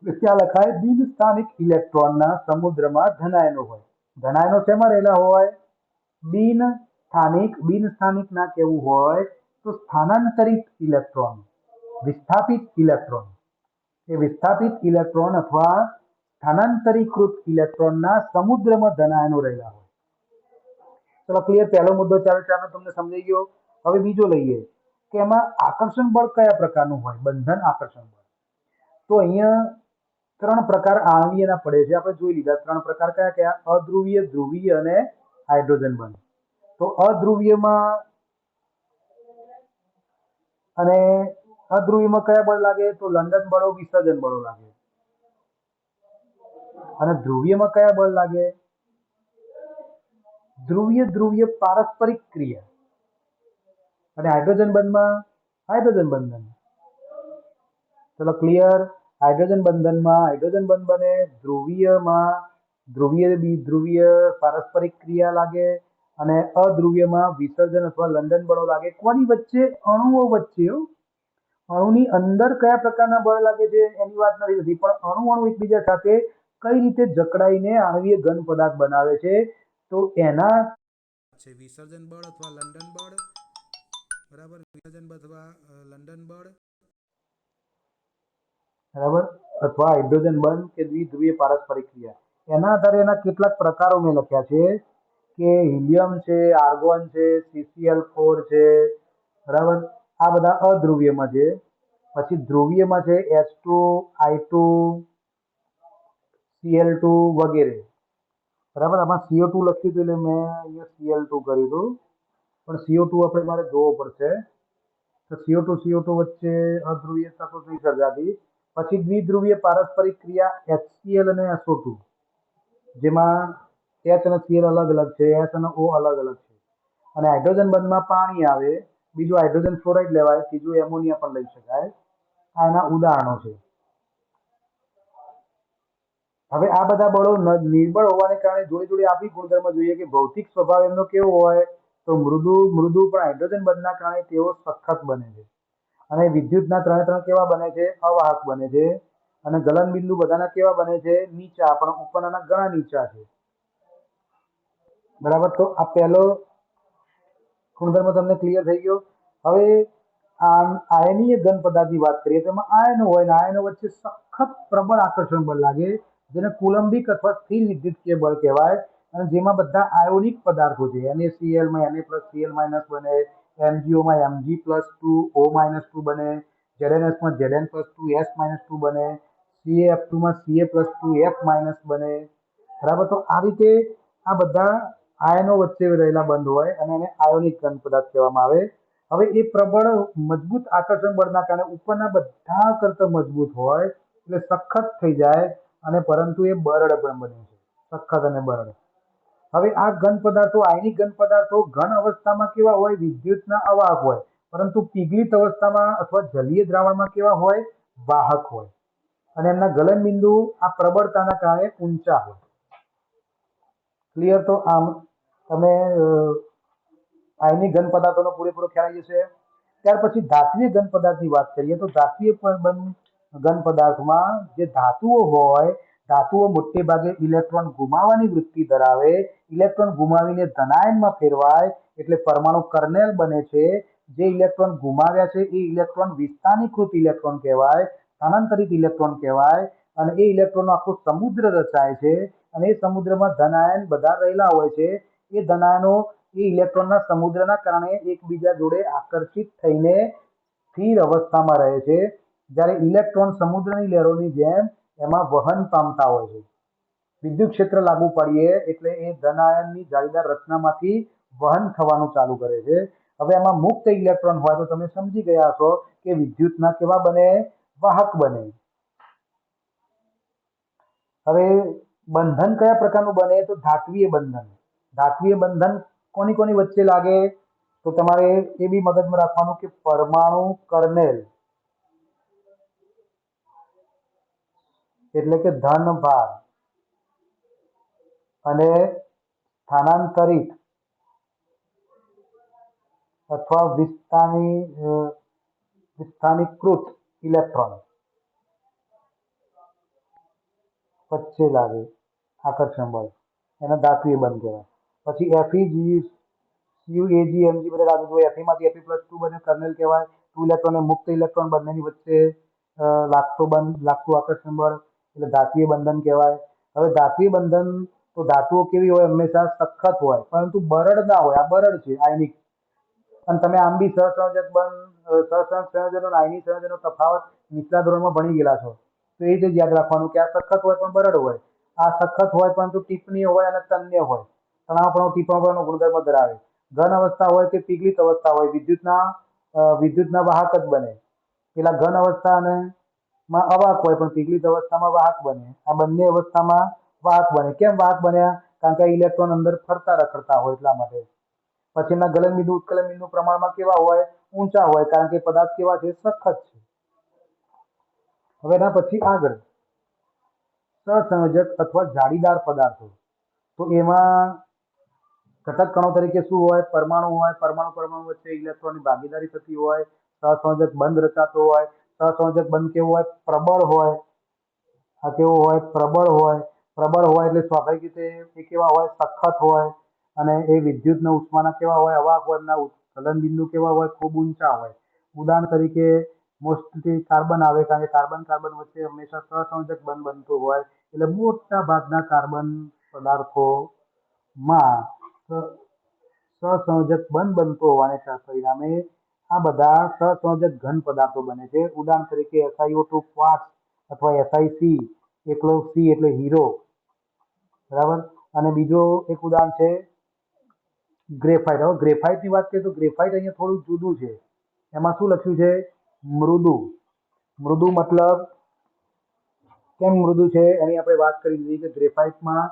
ત્યાં લખાય બિન સ્થાનિક ઇલેક્ટ્રોનના સમુદ્રમાં ધનાયનો હોય. ધનાયનો શેમાં રહેલા હોય? બિન સ્થાનિક ના કેવું હોય તો સ્થાનાંતરિત ઇલેક્ટ્રોન, વિસ્થાપિત ઇલેક્ટ્રોન. એ વિસ્થાપિત ઇલેક્ટ્રોન અથવા સ્થાનાંતરીકૃત ઇલેક્ટ્રોનના સમુદ્રમાં ધનાયનો રહેલા હોય. ચલો ક્લિયર, પહેલો મુદ્દો 4 તમને સમજાઈ ગયો. હવે બીજો લઈએ કે એમાં આકર્ષણ બળ કયા પ્રકારનું હોય? બંધન આકર્ષણ બળ. તો અહીંયા 3 પ્રકાર આણ્વીયના પડે છે, આપણે જોઈ લીધા. 3 પ્રકાર કયા કયા? અધ્રુવીય, ધ્રુવીય અને હાઇડ્રોજન બંધ. તો અધ્રુવીયમાં કયા બળ લાગે? તો લંડન બળો, વિસર્જન બળો લાગે. અને ધ્રુવીયમાં કયા બળ લાગે? ધ્રુવીય પારસ્પરિક ક્રિયા. અને હાઇડ્રોજન બંધમાં હાઇડ્રોજન બંધન. ચલો ક્લિયર. હાઇડ્રોજન બંધ બને. ધ્રુવીય પારસ્પરિક ક્રિયા લાગે અને અધ્રુવીયમાં વિસર્જન અથવા લંડન બળો લાગે. કોની વચ્ચે? અણુઓ વચ્ચે. અણુની અંદર કયા પ્રકારના બળ લાગે છે એની વાત નથી થતી, પણ અણુ એકબીજા સાથે કઈ રીતે જકડાઈને આણ્વીય ઘન પદાર્થ બનાવે છે તો એના છે વિસર્જન બળ અથવા લંડન બળ. બરાબર, વિસર્જન અથવા લંડન બળ. બરાબર, અથવા હાઇડ્રોજન બંધ કે દ્વિધ્રુવીય પારસ્પરિક ક્રિયા. એના આધારે એના કેટલાક પ્રકારો મેં લખ્યા છે કે હિલિયમ છે, આર્ગોન છે, CCl4 છે. બરાબર, આ બધા અધ્રુવીયમાં છે. પછી ધ્રુવીયમાં છે H2, I2, Cl2 વગેરે. બરાબર, આમાં CO2 લખ્યું હતું એટલે મેં અહીંયા Cl2 કર્યું હતું, પણ CO2 આપણે મારે જોવો પડશે. તો CO2 વચ્ચે અધ્રુવીયતા તો નહીં સર્જાતી. પછી દ્વિધ્રુવીય પારસ્પરિક ક્રિયા HCl અને SO2, જેમાં H અને Cl અલગ અલગ છે, S અને O અલગ અલગ છે. અને હાઇડ્રોજન બંધમાં પાણી આવે, બીજું હાઇડ્રોજન ફ્લોરાઇડ લેવાય, ત્રીજું એમોનિયા પણ લઈ શકાય. આ એના ઉદાહરણો છે. હવે આ બધા બળો નિર્બળ હોવાને કારણે જોડે જોડે આપણી ગુણધર્મ જોઈએ કે ભૌતિક સ્વભાવ એમનો કેવો હોય, તો મૃદુ પણ હાઇડ્રોજન બંધના કારણે તેઓ સખત બને છે. અને વિદ્યુતના ત્રણે ત્રણ કેવા બને છે? અવાહક બને છે. અને ગલન બિંદુ બધાના કેવા બને છે? નીચા, પણ ઉપરના ઘણા નીચા છે. બરાબર, તો આ પહેલો ગુણધર્મ તમને ક્લિયર થઈ ગયો. હવે આયનીય ઘન પદાર્થની વાત કરીએ તો એમાં આયનો હોય, ને આયનો વચ્ચે સખત પ્રબળ આકર્ષણ બળ લાગે, જેને કુલંબિક અથવા સ્થિર વિદ્યુતીય બળ કહેવાય. અને જેમાં બધા આયોનિક પદાર્થો છે. NaCl માં Na+Cl- બને, MgO માં Mg+2 O-2 બને, ZnS માં Zn+2 S-2 બને, CaF2 માં Ca+2 F- બને. બરાબર, તો આ રીતે આ બધા આયનો વચ્ચે રહેલા બંધ હોય અને એને આયોનિક ઘન પદાર્થ કહેવામાં આવે. હવે એ પ્રબળ મજબૂત આકર્ષણ બળના કારણે ઉપરના બધા કરતા મજબૂત હોય એટલે સખત થઈ જાય, અને પરંતુ એ બરડ પણ બને છે, સખત અને બરડ. હવે આ ઘન પદાર્થો, આયનિક ઘન પદાર્થો ઘન અવસ્થામાં કેવા હોય? વિદ્યુતના અવાહક હોય. પરંતુ પીગળિત અવસ્થામાં અથવા જલીય દ્રાવણમાં કેવા હોય? વાહક હોય. અને એમના ગલન બિંદુ આ પ્રબળતાના કારણે ઊંચા હોય. ક્લિયર? તો આમ તમે આયનિક ઘન પદાર્થોનો પૂરેપૂરો ખ્યાલ આવી જશે. ત્યાર પછી ધાત્વિય ઘન પદાર્થની વાત કરીએ તો ધાત્વિય ઘન પદાર્થમાં જે ધાતુઓ હોય, ધાતુઓ મોટે ભાગે ઇલેક્ટ્રોન ગુમાવવાની વૃત્તિ ધરાવે. ઇલેક્ટ્રોન ગુમાવીને ધનાયનમાં ફેરવાય એટલે પરમાણુ કર્નેલ બને છે. જે ઇલેક્ટ્રોન ગુમાવ્યા છે એ ઇલેક્ટ્રોન વિસ્થાનીકૃત ઇલેક્ટ્રોન કહેવાય, સ્થાનાંતરિત ઇલેક્ટ્રોન કહેવાય. અને એ ઇલેક્ટ્રોનનો આખો સમુદ્ર રચાય છે. અને એ સમુદ્રમાં ધનાયન બધા રહેલા હોય છે. એ ધનાયનો એ ઇલેક્ટ્રોનના સમુદ્રના કારણે એકબીજા જોડે આકર્ષિત થઈને સ્થિર અવસ્થામાં રહે છે. જ્યારે ઇલેક્ટ્રોન સમુદ્રની લહેરોની જેમ એમાં વહન પામતા હોય છે. વિદ્યુત ક્ષેત્ર લાગુ પાડીએ એટલે એ ધન આયનની જાળીદાર રચનામાંથી વહન થવાનું ચાલુ કરે છે. હવે આમાં મુક્ત ઇલેક્ટ્રોન હોય તો તમે સમજી ગયા છો કે વિદ્યુતના કેવા બને? વાહક બને. હવે બંધન કયા પ્રકારનું બને? તો ધાત્વિય બંધન. ધાત્વિય બંધન કોની કોની વચ્ચે લાગે? તો તમારે એ બી મગજમાં રાખવાનું કે પરમાણુ કર્નેલ એટલે કે ધન ભાર અને સ્થાનાંતરિત અથવા વિસ્થાનીકૃત ઇલેક્ટ્રોન વચ્ચે લાગે આકર્ષણ બળ, એને ધાત્વિય બંધ કહેવાય. પછી FeG, CuAg, Mg બધા લાગુ હોય. Fe માંથી Fe+2 બને, કર્નેલ કહેવાય. 2 ઇલેક્ટ્રોન અને મુક્ત ઇલેક્ટ્રોન બંનેની વચ્ચે લાગતું આકર્ષણ બળ એટલે ધાત્વિય બંધન કહેવાય. હવે ધાત્વિય બંધન તો ધાતુઓ કેવી હોય? હંમેશા સખત હોય, પરંતુ બરડ ના હોય. આ બરડ છે આયનિક. અને તમે આમ બી સહસંયોજક બંધ, સહસંયોજક સંયોજનો અને આયનિક સંયોજનો તફાવત નીચલા ધોરણમાં ભણી ગયેલા છો. તો એ જ યાદ રાખવાનું કે આ સખત હોય પણ બરડ હોય. આ સખત હોય પરંતુ ટીપણી હોય અને તન્ય હોય. તણાવપણું ટીપણપણું ગુણધર્મ ધરાવે. ઘન અવસ્થા હોય કે પીગળિત અવસ્થા હોય, વિદ્યુતના વાહક જ બને. પેલા ઘન અવસ્થા અને માં અવાહક હોય પણ પીગળિત અવસ્થામાં વાહક બને. આ બંને અવસ્થામાં વાહક બને. કેમ વાહક બન્યા? કારણ કે ઇલેક્ટ્રોન અંદર ફરતા રખડતા હોય એટલા માટે. પછીના ગલન બિંદુ ઉત્કલન બિંદુ પ્રમાણમાં કેવા હોય? ઊંચા હોય, કારણ કે પદાર્થ કેવા છે? સખત છે. હવે એના પછી આગળ સહસંયોજક અથવા જાળીદાર પદાર્થો. તો એમાં ઘટક કણો તરીકે શું હોય? પરમાણુ હોય. પરમાણુ વચ્ચે ઇલેક્ટ્રોનની ભાગીદારી થતી હોય. સહસંયોજક બંધ રચાતો હોય. સહસંયોજક બંધ કેવો હોય? પ્રબળ હોય. આ કેવો હોય? પ્રબળ હોય. પ્રબળ હોય એટલે સ્વાભાવિક રીતે એ કેવા હોય? સખત હોય. અને એ વિદ્યુતના ઉષ્માના કેવા હોય? અવાહક હોય. એમના ગલન બિંદુ કેવા હોય? ખૂબ ઊંચા હોય. ઉદાહરણ તરીકે મોસ્ટલી કાર્બન આવે, કારણ કે કાર્બન વચ્ચે હંમેશા સહસંયોજક બંધ બનતો હોય. એટલે મોટા ભાગના કાર્બન પદાર્થોમાં સહસંયોજક બંધ બનતો હોવાને પરિણામે આ બધા સહસંયોજક ઘન પદાર્થો બને છે. ઉદાહરણ તરીકે SiO2 ક્વાર્ટઝ અથવા SiC, એકલો C એટલે હીરો, બરાબર. અને બીજો એક ઉદાહરણ છે ગ્રેફાઇટ. હવે ગ્રેફાઇટની વાત કરીએ તો ગ્રેફાઇટ અહીંયા થોડું જુદું છે. એમાં શું લખ્યું છે? મૃદુ. મૃદુ મતલબ કેમ મૃદુ છે એની આપણે વાત કરી દીધી કે ગ્રેફાઇટમાં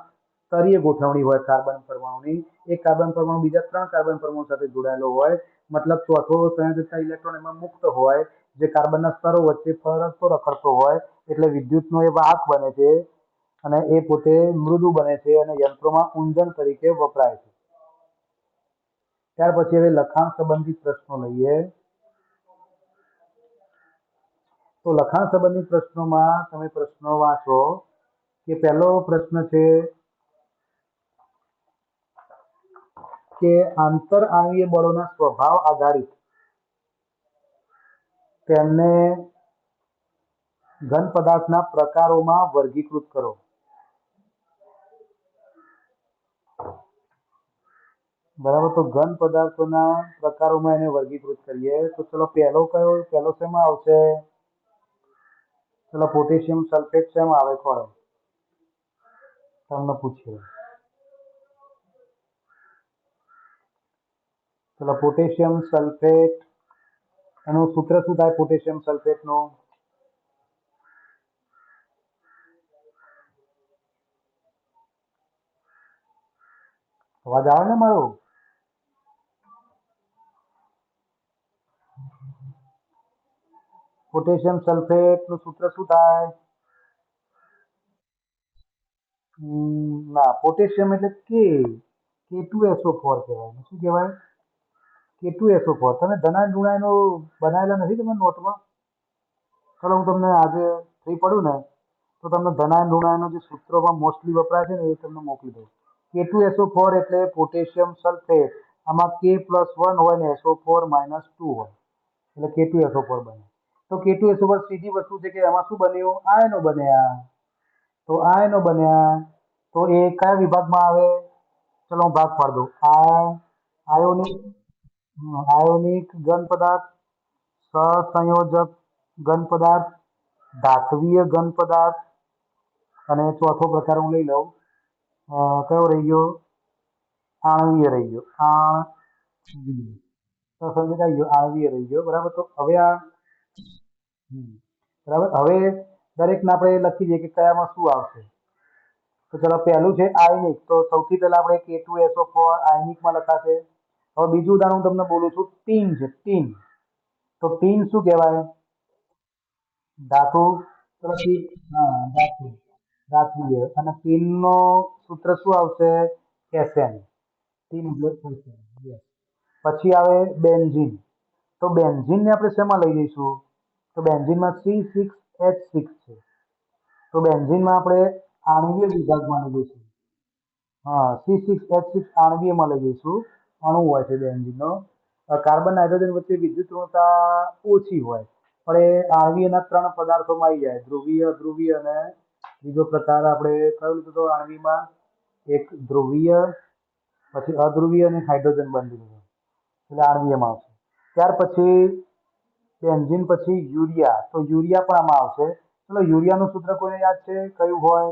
સ્તરીય ગોઠવણી હોય કાર્બન પરમાણુની. એક કાર્બન પરમાણુ બીજા 3 કાર્બન પરમાણુ સાથે જોડાયેલો હોય, મતલબ ચોથો સંયોજકતા ઇલેક્ટ્રોન એમાં મુક્ત હોય, જે કાર્બનના સ્તરો વચ્ચે ફરતો રખડતો હોય, એટલે વિદ્યુતનો એ વાહક બને છે અને એ પોતે મૃદુ બને છે અને યંત્રોમાં ઊંજણ તરીકે વપરાય છે. ત્યાર પછી હવે લખાણ સંબંધિત પ્રશ્નો લઈએ. તો લખાણ સંબંધિત પ્રશ્નોમાં તમે પ્રશ્નો વાંચો કે પહેલો પ્રશ્ન છે કે આંતર આણ્વીય બળોના સ્વભાવ આધારિત તેમને ઘન પદાર્થના પ્રકારોમાં વર્ગીકૃત કરો. બરાબર. તો ઘન પદાર્થોના પ્રકારોમાં એને વર્ગીકૃત કરીએ તો ચલો પહેલો શેમાં આવશે? ચલો પોટેશિયમ સલ્ફેટ શેમાં આવે ખોળો? તમને પૂછ્યું. ચલો પોટેશિયમ સલ્ફેટ એનું સૂત્ર શું થાય પોટેશિયમ સલ્ફેટનું? અવાજ આવે ને મારો? પોટેશિયમ સલ્ફેટનું સૂત્ર શું થાય? ના, પોટેશિયમ એટલે K2SO4 કહેવાય. શું કહેવાય? K2SO4. તમે ધનાયન ઋણાયનો બનાવેલા નથી તમે નોટમાં? ચલો હું તમને આજે ફ્રી પડું ને તો તમને ધનાયન ઋણાયનો જે સૂત્રોમાં મોસ્ટલી વપરાય છે ને એ તમને મોકલી દઉં. K2SO4 એટલે પોટેશિયમ સલ્ફેટ. આમાં K+1 હોય ને SO4 -2 હોય એટલે K2SO4 બને. તો K2SO4 સીધી વસ્તુ છે કે એમાં શું બન્યું? આયનો બન્યા. તો આયનો બન્યા તો એ કયા વિભાગમાં આવે? ચલો હું ભાગ પાડ દઉં. આયોનિક આયોનિક ઘન પદાર્થ, સહસંયોજક ઘન પદાર્થ, ધાત્વીય ઘન પદાર્થ અને ચોથો પ્રકાર હું લઈ લઉં. કયો રહી ગયો? આણ્વીય રહી ગયો. સહસંયોજક આવી ગયો, આણ્વીય રહી ગયો. બરાબર. તો હવે બરાબર. હવે દરેકને આપણે લખી દઈએ કે કયામાં શું આવશે. તો ચલો પહેલું છે આયનિક. તો સૌથી પહેલા આપણે K2SO4 આયનિકમાં લખાશે. હવે બીજું ઉદાહરણ હું તમને બોલું છું. ટીન છે ટીન. તો ટીન શું કહેવાય? ધાતુ. ચલો હા, ધાતુ. ધાત્વિય. અને ટીનનો સૂત્ર શું આવશે? Sn. ટીન એટલે Sn. Yes. પછી આવે બેન્ઝીન. તો બેન્ઝીનને આપણે શેમાં લઈ જઈશું? તો બેન્ઝીનમાં C6H6 છે. તો બેન્ઝીનમાં આપણે આણ્વીય વિભાગમાં લઈ જઈશું. હા, C6H6 આણ્વીયમાં લઈ જઈશું. અણુ હોય છે બેન્ઝીનનો. કાર્બન નાઇટ્રોજન વચ્ચે વિદ્યુત ઋણતા ઓછી હોય, પણ એ આણ્વીયના 3 પદાર્થોમાં આવી જાય: ધ્રુવીય, અધ્રુવીય અને બીજો પ્રકાર આપણે કયો લીધો હતો આણ્વીયમાં? એક ધ્રુવીય, પછી અધ્રુવીય અને હાઇડ્રોજન બંધ લીધો એટલે આણ્વીયમાં આવશે. ત્યાર પછી બેન્ઝીન પછી યુરિયા. તો યુરિયા પણ આમાં આવશે. ચલો યુરિયાનું સૂત્ર કોઈને યાદ છે કયું હોય?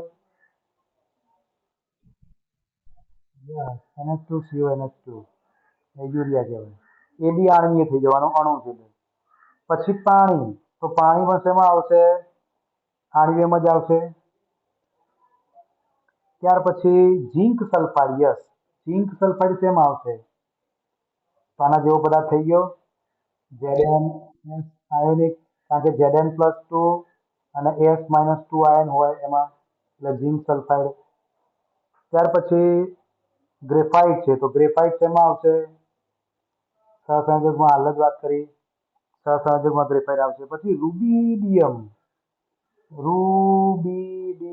NH2CO NH2 એ યુરિયા કહેવાય. એ બી આણ્વીય થઈ જવાનો, અણુ છે. પછી પાણી. તો પાણીમાં શેમાં આવશે? આણ્વીયમાં જ આવશે. ત્યાર પછી zinc sulphide. Yes, zinc sulphide શેમાં આવશે? તો આના જેવો પદાર્થ થઈ ગયો. Zn આયોનિક, કારણ કે Zn+2 અને S-2 આયન હોય એમાં, એટલે ઝિંક સલ્ફાઇડ. ત્યાર પછી ગ્રેફાઇટ છે. તો ગ્રેફાઇટ શેમાં આવશે? સહસંયોજકમાં હાલ જ વાત કરી. સહસંયોજકમાં ગ્રેફાઇટ આવશે. પછી રૂબિડિયમ. રૂબિડિયમ.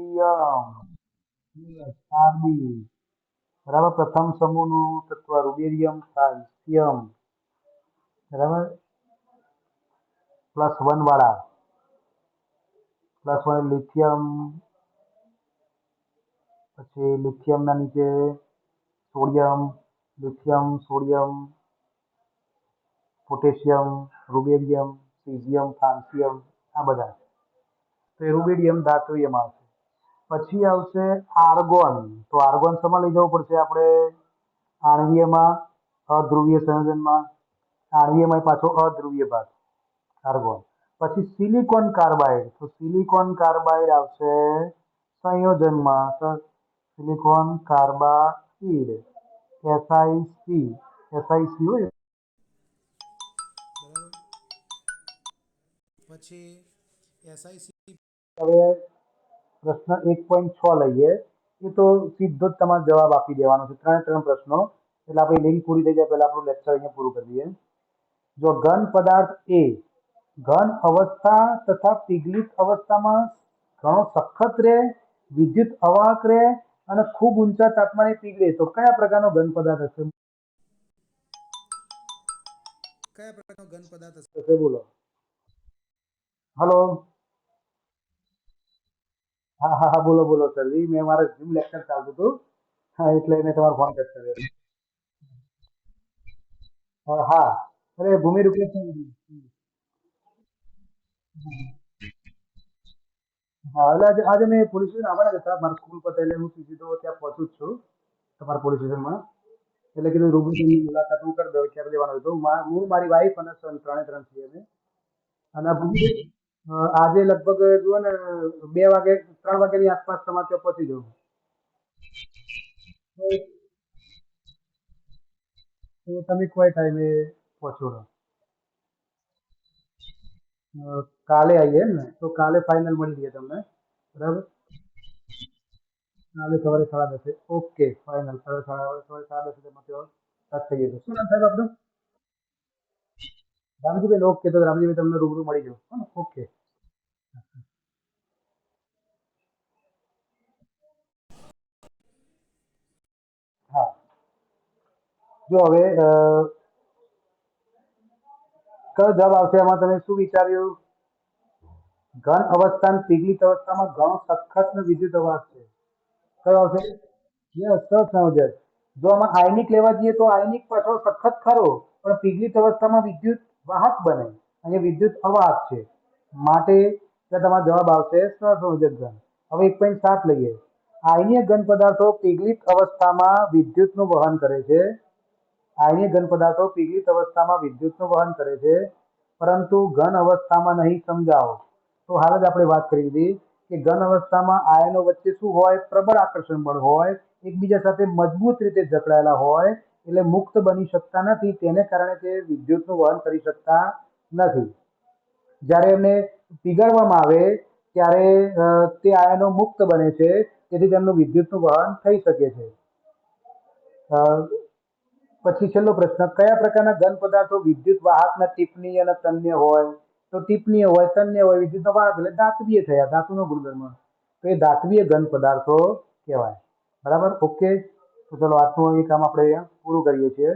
Rb. બરાબર. પ્રથમ સમૂહનું તત્વ રૂબિડિયમ, કેલ્શિયમ. બરાબર. +1 વાળા. +1 લિથિયમ. પછી લિથિયમના નીચે sodium, lithium, sodium. Potassium, rubidium, caesium, francium, આ બધા. તો એ રૂબિડિયમ ધાતુયમાં આવશે. પછી આવશે આર્ગોન. તો આર્ગોન શેમાં લઈ જવું પડશે આપણે? આણ્વીયમાં, અધ્રુવીય સંયોજનમાં. આણ્વીયમાં પાછો અધ્રુવીય ભાગ, આર્ગોન. પછી સિલિકોન કાર્બાઇડ. તો સિલિકોન કાર્બાઇડ આવશે સંયોજનમાં. તો સિલિકોન કાર્બાઇડ, એસઆઈસી, એસઆઈસી હોય. બરાબર. પછી એસઆઈસી. હવે પ્રશ્ન 1.6 લઈએ. એ તો સીધો જ તમારે જવાબ આપી દેવાનો છે, ત્રણે ત્રણ પ્રશ્નો. એટલે આપણી લિંક પૂરી થઈ જાય પહેલા આપણું લેક્ચર અહીંયા પૂરું કરી દઈએ. જો ઘન પદાર્થ એ ઘન અવસ્થા તથા પીગલિત અવસ્થામાં ઘણો સખત રહે, વિદ્યુત અવાહક રહે અને ખૂબ ઊંચા તાપમાને પીગળે, તો કયા પ્રકારનો ઘન પદાર્થ હશે? કયા પ્રકારનો ઘન પદાર્થ હશે? બોલો. હલો. હા હા હા, બોલો બોલો સર. મેં મારે ઝૂમ લેક્ચર ચાલતું હતું. હા, એટલે મેં તમારો ફોન કટ કર્યો. હા, અરે ભૂમિ રૂપેશ. હા, એટલે આજે મેં પોલીસ સ્ટેશન આવવાના જ હતા. મારી સ્કૂલ પતે એટલે હું સીધો ત્યાં પહોંચું જ છું તમારા પોલીસ સ્ટેશનમાં. એટલે કીધું રૂબરૂ ની મુલાકાત હું કરી દઉં. ક્યારે લેવાનું હતું? હું, મારી વાઈફ અને સન ત્રણે ત્રણ છીએ અમે. અને આજે લગભગ જુઓ ને 2 વાગે 3 વાગ્યાની આસપાસ તમારે ત્યાં પહોંચી જવું. તો તમે કોઈ ટાઈમે પહોંચો રહો. કાલે આવીએ એમ ને? તો કાલે ફાઇનલ મળી જઈએ તમને. બરાબર. કાલે સવારે 10:30. Okay, final. સવારે 10:30 તમે ત્યાં ટચ થઈ જશે. શું નામ સાહેબ આપનું? રામજીભાઈ. ઓકે, તો રામજીભાઈ તમને રૂબરૂ મળી જાઉં. હા ને? ઓકે. હા. જો હવે કયો જવાબ આવશે આમાં? તમે શું વિચાર્યું? ઘન અવસ્થા અને પીગલિત અવસ્થામાં ઘણો સખત ને વિદ્યુત અવાહક છે. કયો આવશે? યસ, સહસંયોજક. જો આમાં આયનિક લેવા જઈએ તો આયનિક પાછો સખત ખરો, પણ પીગલિત અવસ્થામાં વિદ્યુત વાહક બને. અહીંયા વિદ્યુત અવાહક છે. માટે ત્યાં તમારો જવાબ આવશે સહસંયોજક ઘન. હવે 1.7 લઈએ. આયનીય ઘન પદાર્થો પીગલિત અવસ્થામાં વિદ્યુતનું વહન કરે છે. આયનીય ઘન પદાર્થો પીગલિત અવસ્થામાં વિદ્યુતનું વહન કરે છે, પરંતુ ઘન અવસ્થામાં નહીં. સમજાવો. તો હાલ જ આપણે વાત કરી દીધી કે ઘન અવસ્થામાં આયનો વચ્ચે શું હોય? પ્રબળ આકર્ષણ બળ હોય, એકબીજા સાથે મજબૂત રીતે જકડાયેલા હોય, એટલે મુક્ત બની શકતા નથી. તેને કારણે તે વિદ્યુતનું વહન કરી શકતા નથી. જ્યારે એમને પીગળવામાં આવે ત્યારે તે આયનો મુક્ત બને છે, તેથી તેમનું વિદ્યુતનું વહન થઈ શકે છે. પછી છેલ્લો પ્રશ્ન, કયા પ્રકારના ઘન પદાર્થો વિદ્યુત વાહકના ટીપણીય અને તન્ય હોય? તો ટીપણીય હોય, તન્ય હોય, વિદ્યુતનો વાહક એટલે ધાત્વીય થયા, ધાતુનો ગુણધર્મ. તો એ ધાત્વીય ઘન પદાર્થો કહેવાય. બરાબર. ઓકે. તો ચલો આજનું એ કામ આપણે અહીંયા પૂરું કરીએ છીએ.